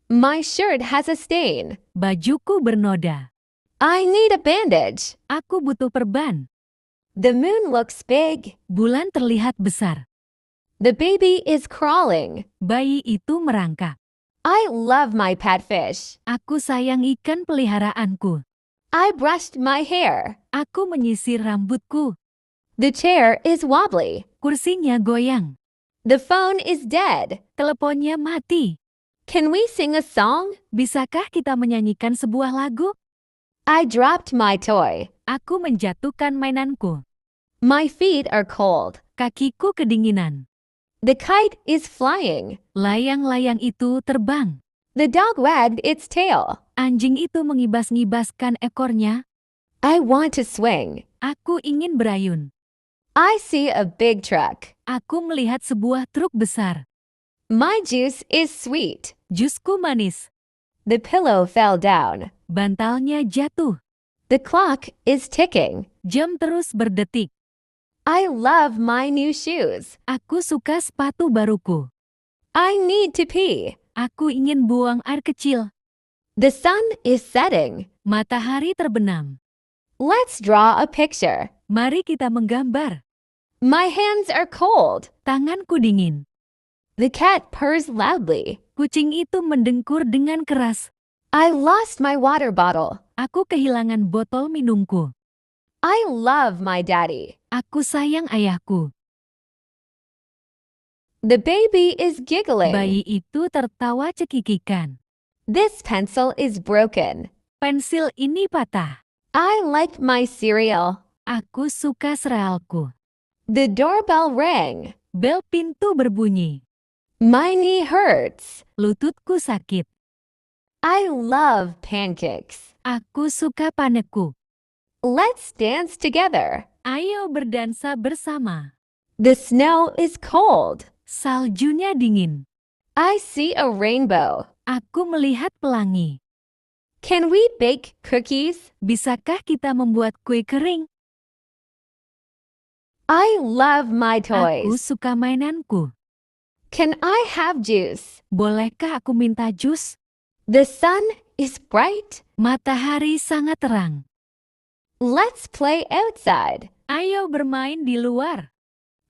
My shirt has a stain. Bajuku bernoda. I need a bandage. Aku butuh perban. The moon looks big. Bulan terlihat besar. The baby is crawling. Bayi itu merangkak. I love my pet fish. Aku sayang ikan peliharaanku. I brushed my hair. Aku menyisir rambutku. The chair is wobbly. Kursinya goyang. The phone is dead. Teleponnya mati. Can we sing a song? Bisakah kita menyanyikan sebuah lagu? I dropped my toy. Aku menjatuhkan mainanku. My feet are cold. Kakiku kedinginan. The kite is flying. Layang-layang itu terbang. The dog wagged its tail. Anjing itu mengibas-ngibaskan ekornya. I want to swing. Aku ingin berayun. I see a big truck. Aku melihat sebuah truk besar. My juice is sweet. Jusku manis. The pillow fell down. Bantalnya jatuh. The clock is ticking. Jam terus berdetik. I love my new shoes. Aku suka sepatu baruku. I need to pee. Aku ingin buang air kecil. The sun is setting. Matahari terbenam. Let's draw a picture. Mari kita menggambar. My hands are cold. Tanganku dingin. The cat purrs loudly. Kucing itu mendengkur dengan keras. I lost my water bottle. Aku kehilangan botol minumku. I love my daddy. Aku sayang ayahku. The baby is giggling. Bayi itu tertawa cekikikan. This pencil is broken. Pensil ini patah. I like my cereal. Aku suka serealku. The doorbell rang. Bel pintu berbunyi. My knee hurts. Lututku sakit. I love pancakes. Aku suka panekku. Let's dance together. Ayo berdansa bersama. The snow is cold. Saljunya dingin. I see a rainbow. Aku melihat pelangi. Can we bake cookies? Bisakah kita membuat kue kering? I love my Aku toys. suka mainanku. Can I have juice? Bolehkah aku minta jus? The sun is bright. Matahari sangat terang. Let's play outside. Ayo bermain di luar.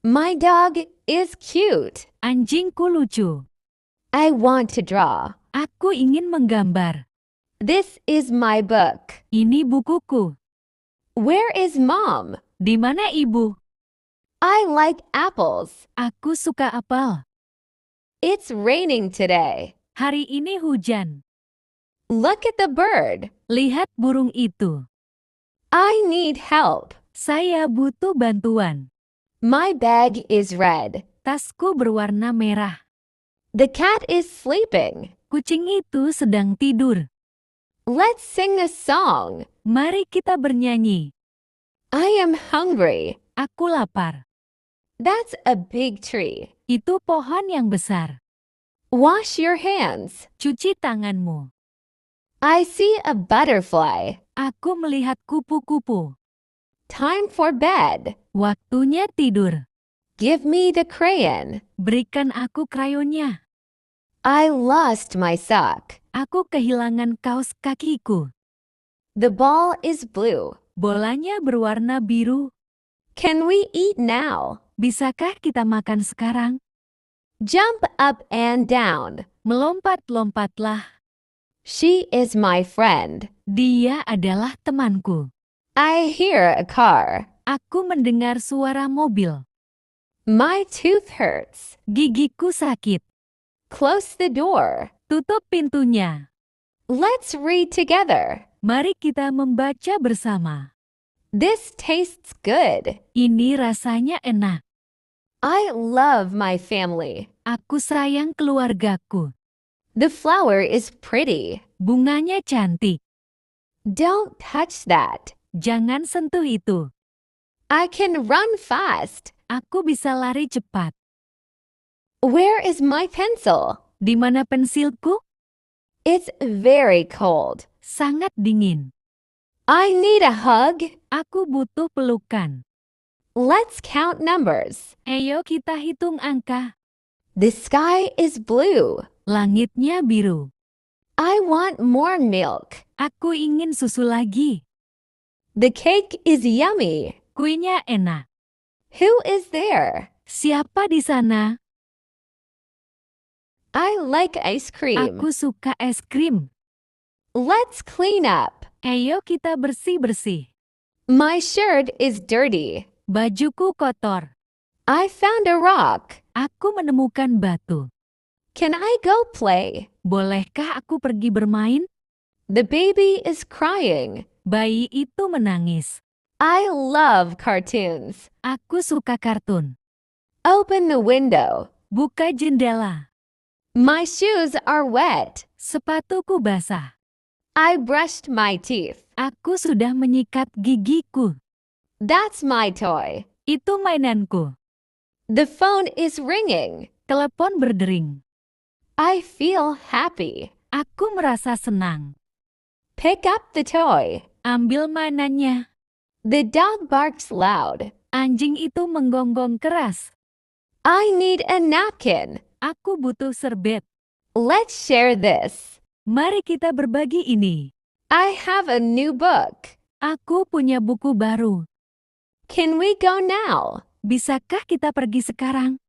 My dog is cute. Anjingku lucu. I want to draw. Aku ingin menggambar. This is my book. Ini bukuku. Where is mom? Di mana ibu? I like apples. Aku suka apel. It's raining today. Hari ini hujan. Look at the bird. Lihat burung itu. I need help. Saya butuh bantuan. My bag is red. Tasku berwarna merah. The cat is sleeping. Kucing itu sedang tidur. Let's sing a song. Mari kita bernyanyi. I am hungry. Aku lapar. That's a big tree. Itu pohon yang besar. Wash your hands. Cuci tanganmu. I see a butterfly. Aku melihat kupu-kupu. Time for bed. Waktunya tidur. Give me the crayon. Berikan aku krayonnya. I lost my sock. Aku kehilangan kaos kakiku. The ball is blue. Bolanya berwarna biru. Can we eat now? Bisakah kita makan sekarang? Jump up and down. Melompat-lompatlah. She is my friend. Dia adalah temanku. I hear a car. Aku mendengar suara mobil. My tooth hurts. Gigiku sakit. Close the door. Tutup pintunya. Let's read together. Mari kita membaca bersama. This tastes good. Ini rasanya enak. I love my family. Aku sayang keluargaku. The flower is pretty. Bunganya cantik. Don't touch that. Jangan sentuh itu. I can run fast. Aku bisa lari cepat. Where is my pencil? Di mana pensilku? It's very cold. Sangat dingin. I need a hug. Aku butuh pelukan. Let's count numbers. Ayo kita hitung angka. The sky is blue. Langitnya biru. I want more milk. Aku ingin susu lagi. The cake is yummy. Kuenya enak. Who is there? Siapa di sana? I like ice cream. Aku suka es krim. Let's clean up. Ayo kita bersih-bersih. My shirt is dirty. Bajuku kotor. I found a rock. Aku menemukan batu. Can I go play? Bolehkah aku pergi bermain? The baby is crying. Bayi itu menangis. I love cartoons. Aku suka kartun. Open the window. Buka jendela. My shoes are wet. Sepatuku basah. I brushed my teeth. Aku sudah menyikat gigiku. That's my toy. Itu mainanku. The phone is ringing. Telepon berdering. I feel happy. Aku merasa senang. Pick up the toy. Ambil mainannya. The dog barks loud. Anjing itu menggonggong keras. I need a napkin. Aku butuh serbet. Let's share this. Mari kita berbagi ini. I have a new book. Aku punya buku baru. Can we go now? Bisakah kita pergi sekarang?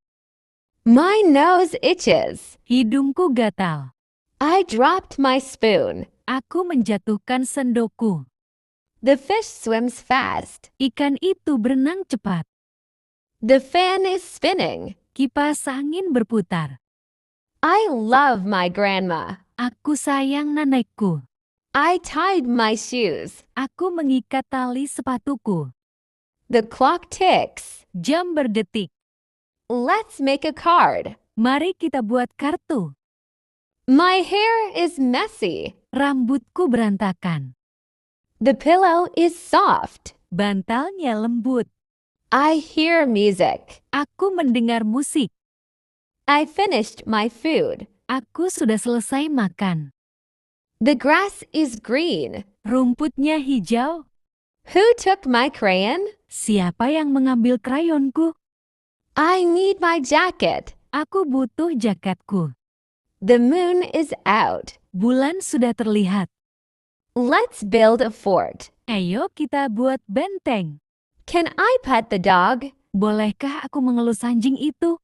My nose itches. Hidungku gatal. I dropped my spoon. Aku menjatuhkan sendokku. The fish swims fast. Ikan itu berenang cepat. The fan is spinning. Kipas angin berputar. I love my grandma. Aku sayang nenekku. I tied my shoes. Aku mengikat tali sepatuku. The clock ticks. Jam berdetik. Let's make a card. Mari kita buat kartu. My hair is messy. Rambutku berantakan. The pillow is soft. Bantalnya lembut. I hear music. Aku mendengar musik. I finished my food. Aku sudah selesai makan. The grass is green. Rumputnya hijau. Who took my crayon? Siapa yang mengambil krayonku? I need my jacket. Aku butuh jaketku. The moon is out. Bulan sudah terlihat. Let's build a fort. Ayo kita buat benteng. Can I pet the dog? Bolehkah aku mengelus anjing itu?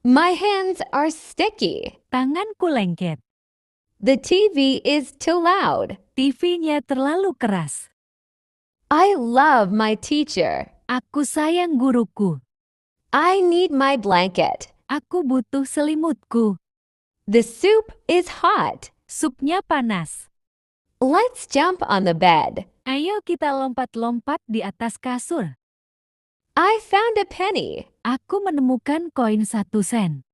My hands are sticky. Tanganku lengket. The TV is too loud. TV-nya terlalu keras. I love my teacher. Aku sayang guruku. I need my blanket. Aku butuh selimutku. The soup is hot. Supnya panas. Let's jump on the bed. Ayo kita lompat-lompat di atas kasur. I found a penny. Aku menemukan koin 1 sen.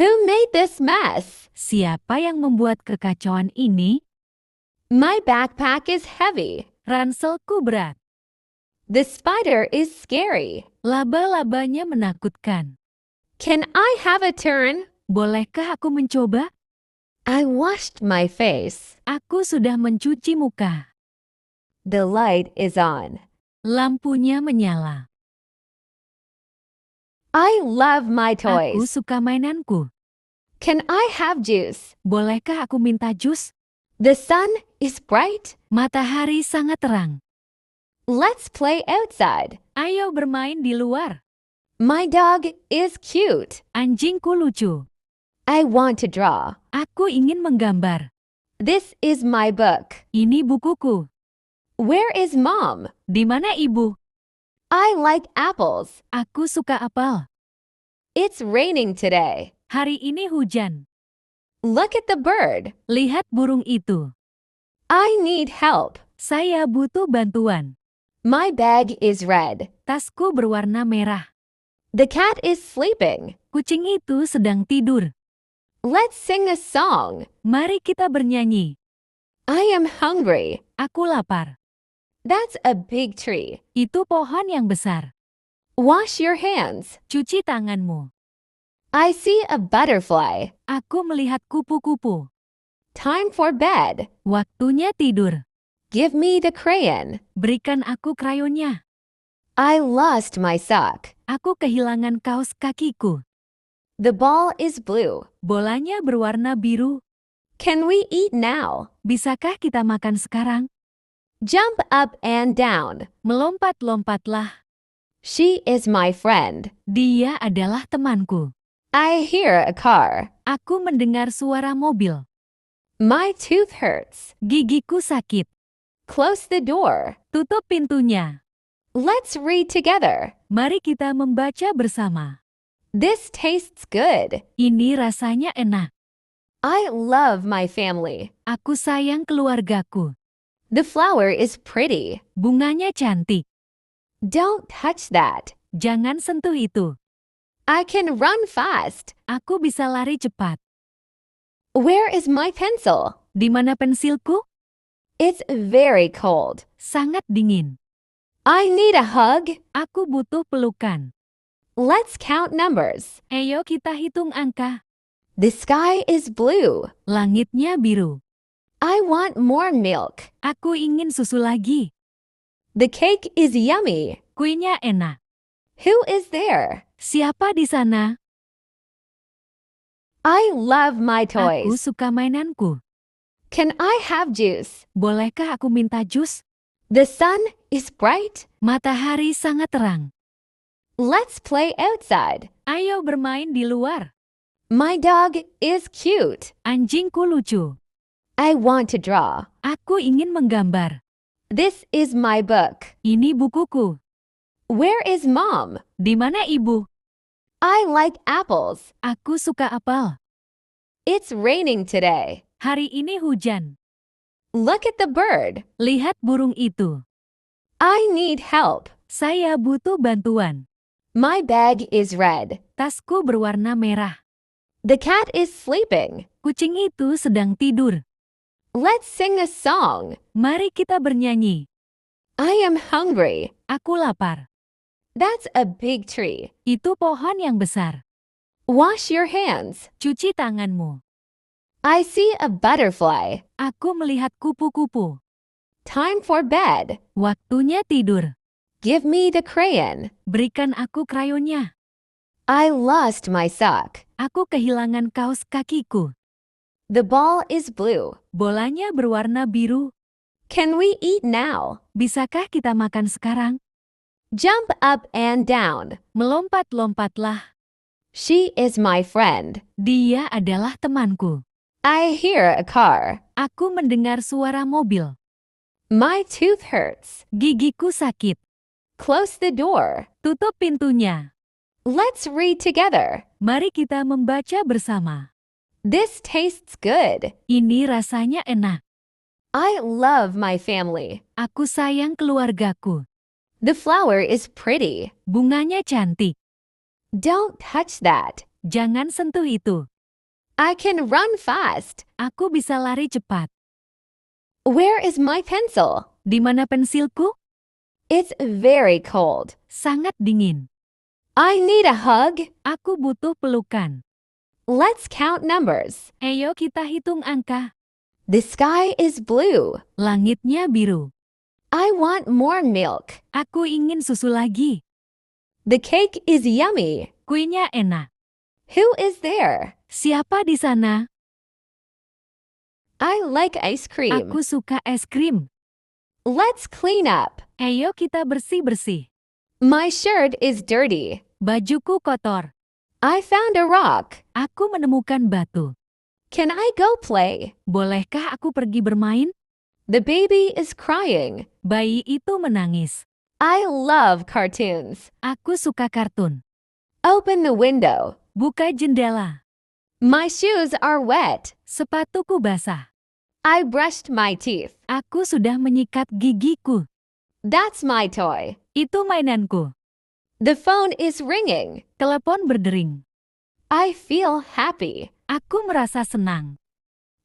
Who made this mess? Siapa yang membuat kekacauan ini? My backpack is heavy. Ranselku berat. The spider is scary. Laba-labanya menakutkan. Can I have a turn? Bolehkah aku mencoba? I washed my face. Aku sudah mencuci muka. The light is on. Lampunya menyala. I love my Aku toys. suka mainanku. Can I have juice? Bolehkah aku minta jus? The sun is bright. Matahari sangat terang. Let's play outside. Ayo bermain di luar. My dog is cute. Anjingku lucu. I want to draw. Aku ingin menggambar. This is my book. Ini bukuku. Where is mom? Di mana ibu? I like apples. Aku suka apel. It's raining today. Hari ini hujan. Look at the bird. Lihat burung itu. I need help. Saya butuh bantuan. My bag is red. Tasku berwarna merah. The cat is sleeping. Kucing itu sedang tidur. Let's sing a song. Mari kita bernyanyi. I am hungry. Aku lapar. That's a big tree. Itu pohon yang besar. Wash your hands. Cuci tanganmu. I see a butterfly. Aku melihat kupu-kupu. Time for bed. Waktunya tidur. Give me the crayon. Berikan aku krayonnya. I lost my sock. Aku kehilangan kaos kakiku. The ball is blue. Bolanya berwarna biru. Can we eat now? Bisakah kita makan sekarang? Jump up and down. Melompat-lompatlah. She is my friend. Dia adalah temanku. I hear a car. Aku mendengar suara mobil. My tooth hurts. Gigiku sakit. Close the door. Tutup pintunya. Let's read together. Mari kita membaca bersama. This tastes good. Ini rasanya enak. I love my family. Aku sayang keluargaku. The flower is pretty. Bunganya cantik. Don't touch that. Jangan sentuh itu. I can run fast. Aku bisa lari cepat. Where is my pencil? Di mana pensilku? It's very cold. Sangat dingin. I need a hug. Aku butuh pelukan. Let's count numbers. Ayo kita hitung angka. The sky is blue. Langitnya biru. I want more milk. Aku ingin susu lagi. The cake is yummy. Kuenya enak. Who is there? Siapa di sana? I love my Aku toys. suka mainanku. Can I have juice? Bolehkah aku minta jus? The sun is bright. Matahari sangat terang. Let's play outside. Ayo bermain di luar. My dog is cute. Anjingku lucu. I want to draw. Aku ingin menggambar. This is my book. Ini bukuku. Where is mom? Di mana ibu? I like apples. Aku suka apel. It's raining today. Hari ini hujan. Look at the bird. Lihat burung itu. I need help. Saya butuh bantuan. My bag is red. Tasku berwarna merah. The cat is sleeping. Kucing itu sedang tidur. Let's sing a song. Mari kita bernyanyi. I am hungry. Aku lapar. That's a big tree. Itu pohon yang besar. Wash your hands. Cuci tanganmu. I see a butterfly. Aku melihat kupu-kupu. Time for bed. Waktunya tidur. Give me the crayon. Berikan aku krayonnya. I lost my sock. Aku kehilangan kaos kakiku. The ball is blue. Bolanya berwarna biru. Can we eat now? Bisakah kita makan sekarang? Jump up and down. Melompat-lompatlah. She is my friend. Dia adalah temanku. I hear a car. Aku mendengar suara mobil. My tooth hurts. Gigiku sakit. Close the door. Tutup pintunya. Let's read together. Mari kita membaca bersama. This tastes good. Ini rasanya enak. I love my family. Aku sayang keluargaku. The flower is pretty. Bunganya cantik. Don't touch that. Jangan sentuh itu. I can run fast. Aku bisa lari cepat. Where is my pencil? Di mana pensilku? It's very cold. Sangat dingin. I need a hug. Aku butuh pelukan. Let's count numbers. Ayo kita hitung angka. The sky is blue. Langitnya biru. I want more milk. Aku ingin susu lagi. The cake is yummy. Kuenya enak. Who is there? Siapa di sana? I like ice cream. Aku suka es krim. Let's clean up. Ayo kita bersih-bersih. My shirt is dirty. Bajuku kotor. I found a rock. Aku menemukan batu. Can I go play? Bolehkah aku pergi bermain? The baby is crying. Bayi itu menangis. I love cartoons. Aku suka kartun. Open the window. Buka jendela. My shoes are wet. Sepatuku basah. I brushed my teeth. Aku sudah menyikat gigiku. That's my toy. Itu mainanku. The phone is ringing. Telepon berdering. I feel happy. Aku merasa senang.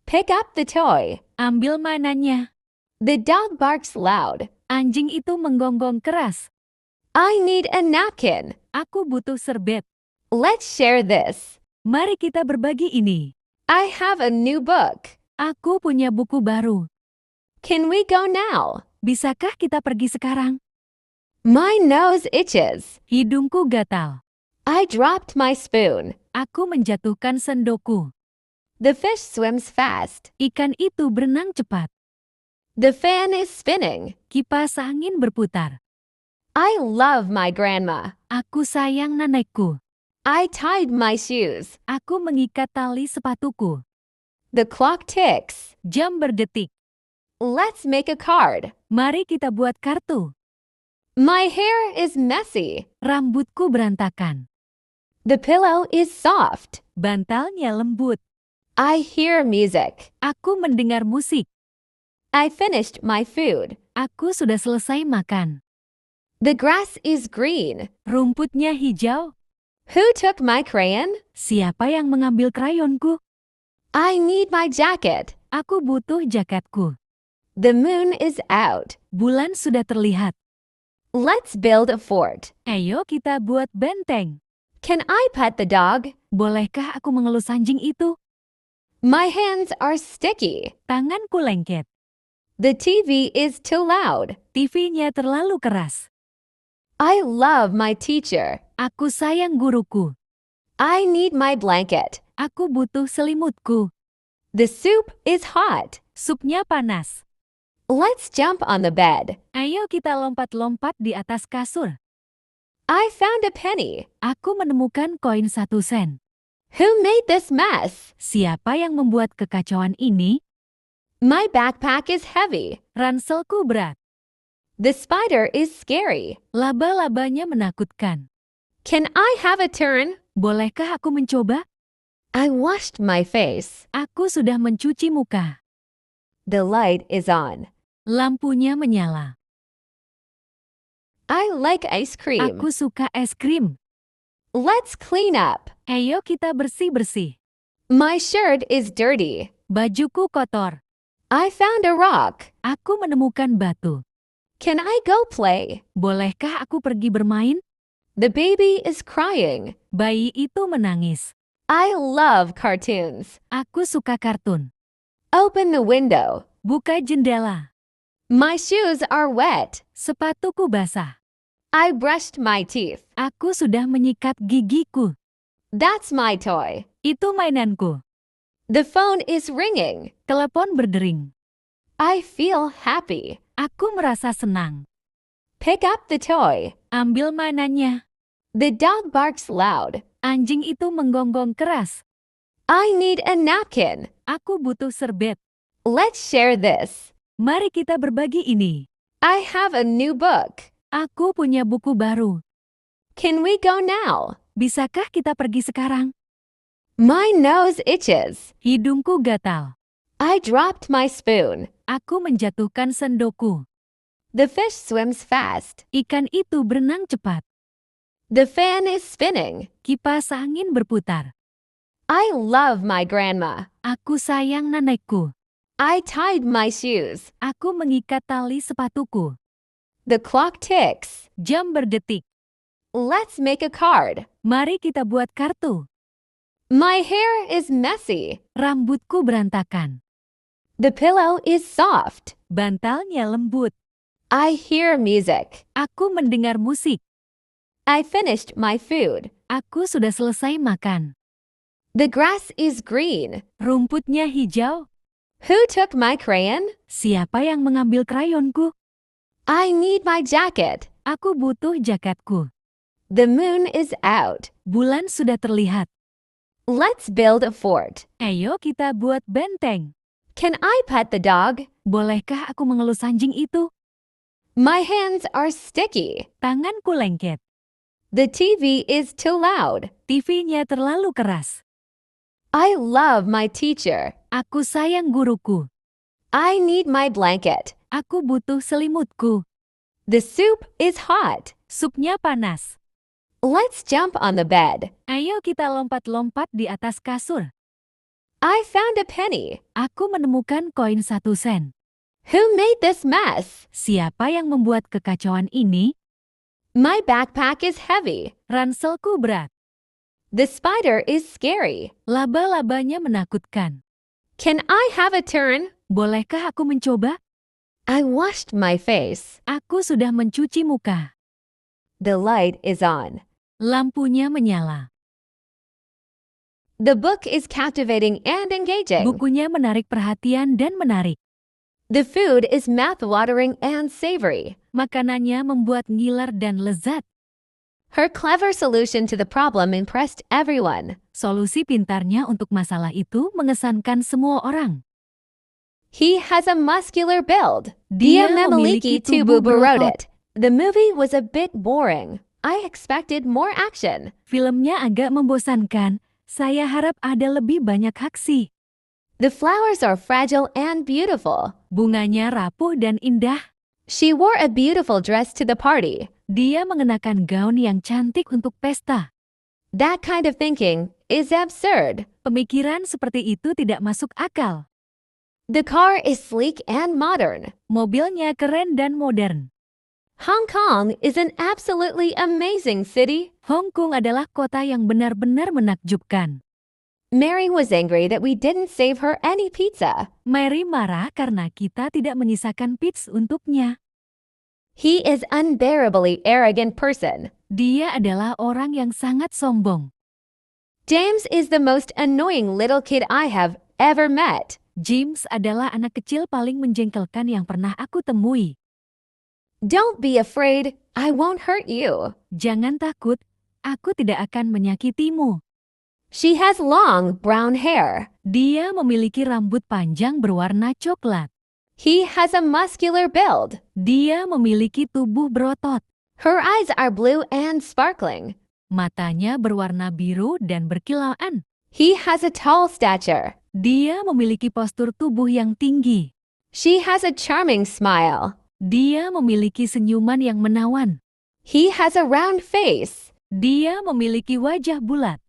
Pick up the toy. Ambil mainannya. The dog barks loud. Anjing itu menggonggong keras. I need a napkin. Aku butuh serbet. Let's share this. Mari kita berbagi ini. I have a new book. Aku punya buku baru. Can we go now? Bisakah kita pergi sekarang? My nose itches. Hidungku gatal. I dropped my spoon. Aku menjatuhkan sendokku. The fish swims fast. Ikan itu berenang cepat. The fan is spinning. Kipas angin berputar. I love my grandma. Aku sayang nenekku. I tied my shoes. Aku mengikat tali sepatuku. The clock ticks. Jam berdetik. Let's make a card. Mari kita buat kartu. My hair is messy. Rambutku berantakan. The pillow is soft. Bantalnya lembut. I hear music. Aku mendengar musik. I finished my food. Aku sudah selesai makan. The grass is green. Rumputnya hijau. Who took my crayon? Siapa yang mengambil krayonku? I need my jacket. Aku butuh jaketku. The moon is out. Bulan sudah terlihat. Let's build a fort. Ayo kita buat benteng. Can I pet the dog? Bolehkah aku mengelus anjing itu? My hands are sticky. Tanganku lengket. The TV is too loud. TV-nya terlalu keras. I love my teacher. Aku sayang guruku. I need my blanket. Aku butuh selimutku. The soup is hot. Supnya panas. Let's jump on the bed. Ayo kita lompat-lompat di atas kasur. I found a penny. Aku menemukan koin 1 sen. Who made this mess? Siapa yang membuat kekacauan ini? My backpack is heavy. Ranselku berat. The spider is scary. Laba-labanya menakutkan. Can I have a turn? Bolehkah aku mencoba? I washed my face. Aku sudah mencuci muka. The light is on. Lampunya menyala. I like ice cream. Aku suka es krim. Let's clean up. Ayo kita bersih-bersih. My shirt is dirty. Bajuku kotor. I found a rock. Aku menemukan batu. Can I go play? Bolehkah aku pergi bermain? The baby is crying. Bayi itu menangis. I love cartoons. Aku suka kartun. Open the window. Buka jendela. My shoes are wet. Sepatuku basah. I brushed my teeth. Aku sudah menyikat gigiku. That's my toy. Itu mainanku. The phone is ringing. Telepon berdering. I feel happy. Aku merasa senang. Pick up the toy. Ambil mainannya. The dog barks loud. Anjing itu menggonggong keras. I need a napkin. Aku butuh serbet. Let's share this. Mari kita berbagi ini. I have a new book. Aku punya buku baru. Can we go now? Bisakah kita pergi sekarang? My nose itches. Hidungku gatal. I dropped my spoon. Aku menjatuhkan sendokku. The fish swims fast. Ikan itu berenang cepat. The fan is spinning. Kipas angin berputar. I love my grandma. Aku sayang nenekku. I tied my shoes. Aku mengikat tali sepatuku. The clock ticks. Jam berdetik. Let's make a card. Mari kita buat kartu. My hair is messy. Rambutku berantakan. The pillow is soft. Bantalnya lembut. I hear music. Aku mendengar musik. I finished my food. Aku sudah selesai makan. The grass is green. Rumputnya hijau. Who took my crayon? Siapa yang mengambil krayonku? I need my jacket. Aku butuh jaketku. The moon is out. Bulan sudah terlihat. Let's build a fort. Ayo kita buat benteng. Can I pet the dog? Bolehkah aku mengelus anjing itu? My hands are sticky. Tanganku lengket. The TV is too loud. TV-nya terlalu keras. I love my teacher. Aku sayang guruku. I need my blanket. Aku butuh selimutku. The soup is hot. Supnya panas. Let's jump on the bed. Ayo kita lompat-lompat di atas kasur. I found a penny. Aku menemukan koin 1 sen. Who made this mess? Siapa yang membuat kekacauan ini? My backpack is heavy. Ranselku berat. The spider is scary. Laba-labanya menakutkan. Can I have a turn? Bolehkah aku mencoba? I washed my face. Aku sudah mencuci muka. The light is on. Lampunya menyala. The book is captivating and engaging. Bukunya menarik perhatian dan menarik. The food is mouth-watering and savory. Makanannya membuat ngiler dan lezat. Her clever solution to the problem impressed everyone. Solusi pintarnya untuk masalah itu mengesankan semua orang. He has a muscular build. Dia Memiliki memiliki tubuh tubuh berotot. The movie was a bit boring. I expected more action. Filmnya agak membosankan. Saya harap ada lebih banyak aksi. The flowers are fragile and beautiful. Bunganya rapuh dan indah. She wore a beautiful dress to the party. Dia mengenakan gaun yang cantik untuk pesta. That kind of thinking is absurd. Pemikiran seperti itu tidak masuk akal. The car is sleek and modern. Mobilnya keren dan modern. Hong Kong is an absolutely amazing city. Hong Kong adalah kota yang benar-benar menakjubkan. Mary was angry that we didn't save her any pizza. Mary marah karena kita tidak menyisakan pizza untuknya. He is unbearably arrogant person. Dia adalah orang yang sangat sombong. James is the most annoying little kid I have ever met. James adalah anak kecil paling menjengkelkan yang pernah aku temui. Don't be afraid, I won't hurt you. Jangan takut, aku tidak akan menyakitimu. She has long brown hair. Dia memiliki rambut panjang berwarna coklat. He has a muscular build. Dia memiliki tubuh berotot. Her eyes are blue and sparkling. Matanya berwarna biru dan berkilauan. He has a tall stature. Dia memiliki postur tubuh yang tinggi. She has a charming smile. Dia memiliki senyuman yang menawan. He has a round face. Dia memiliki wajah bulat.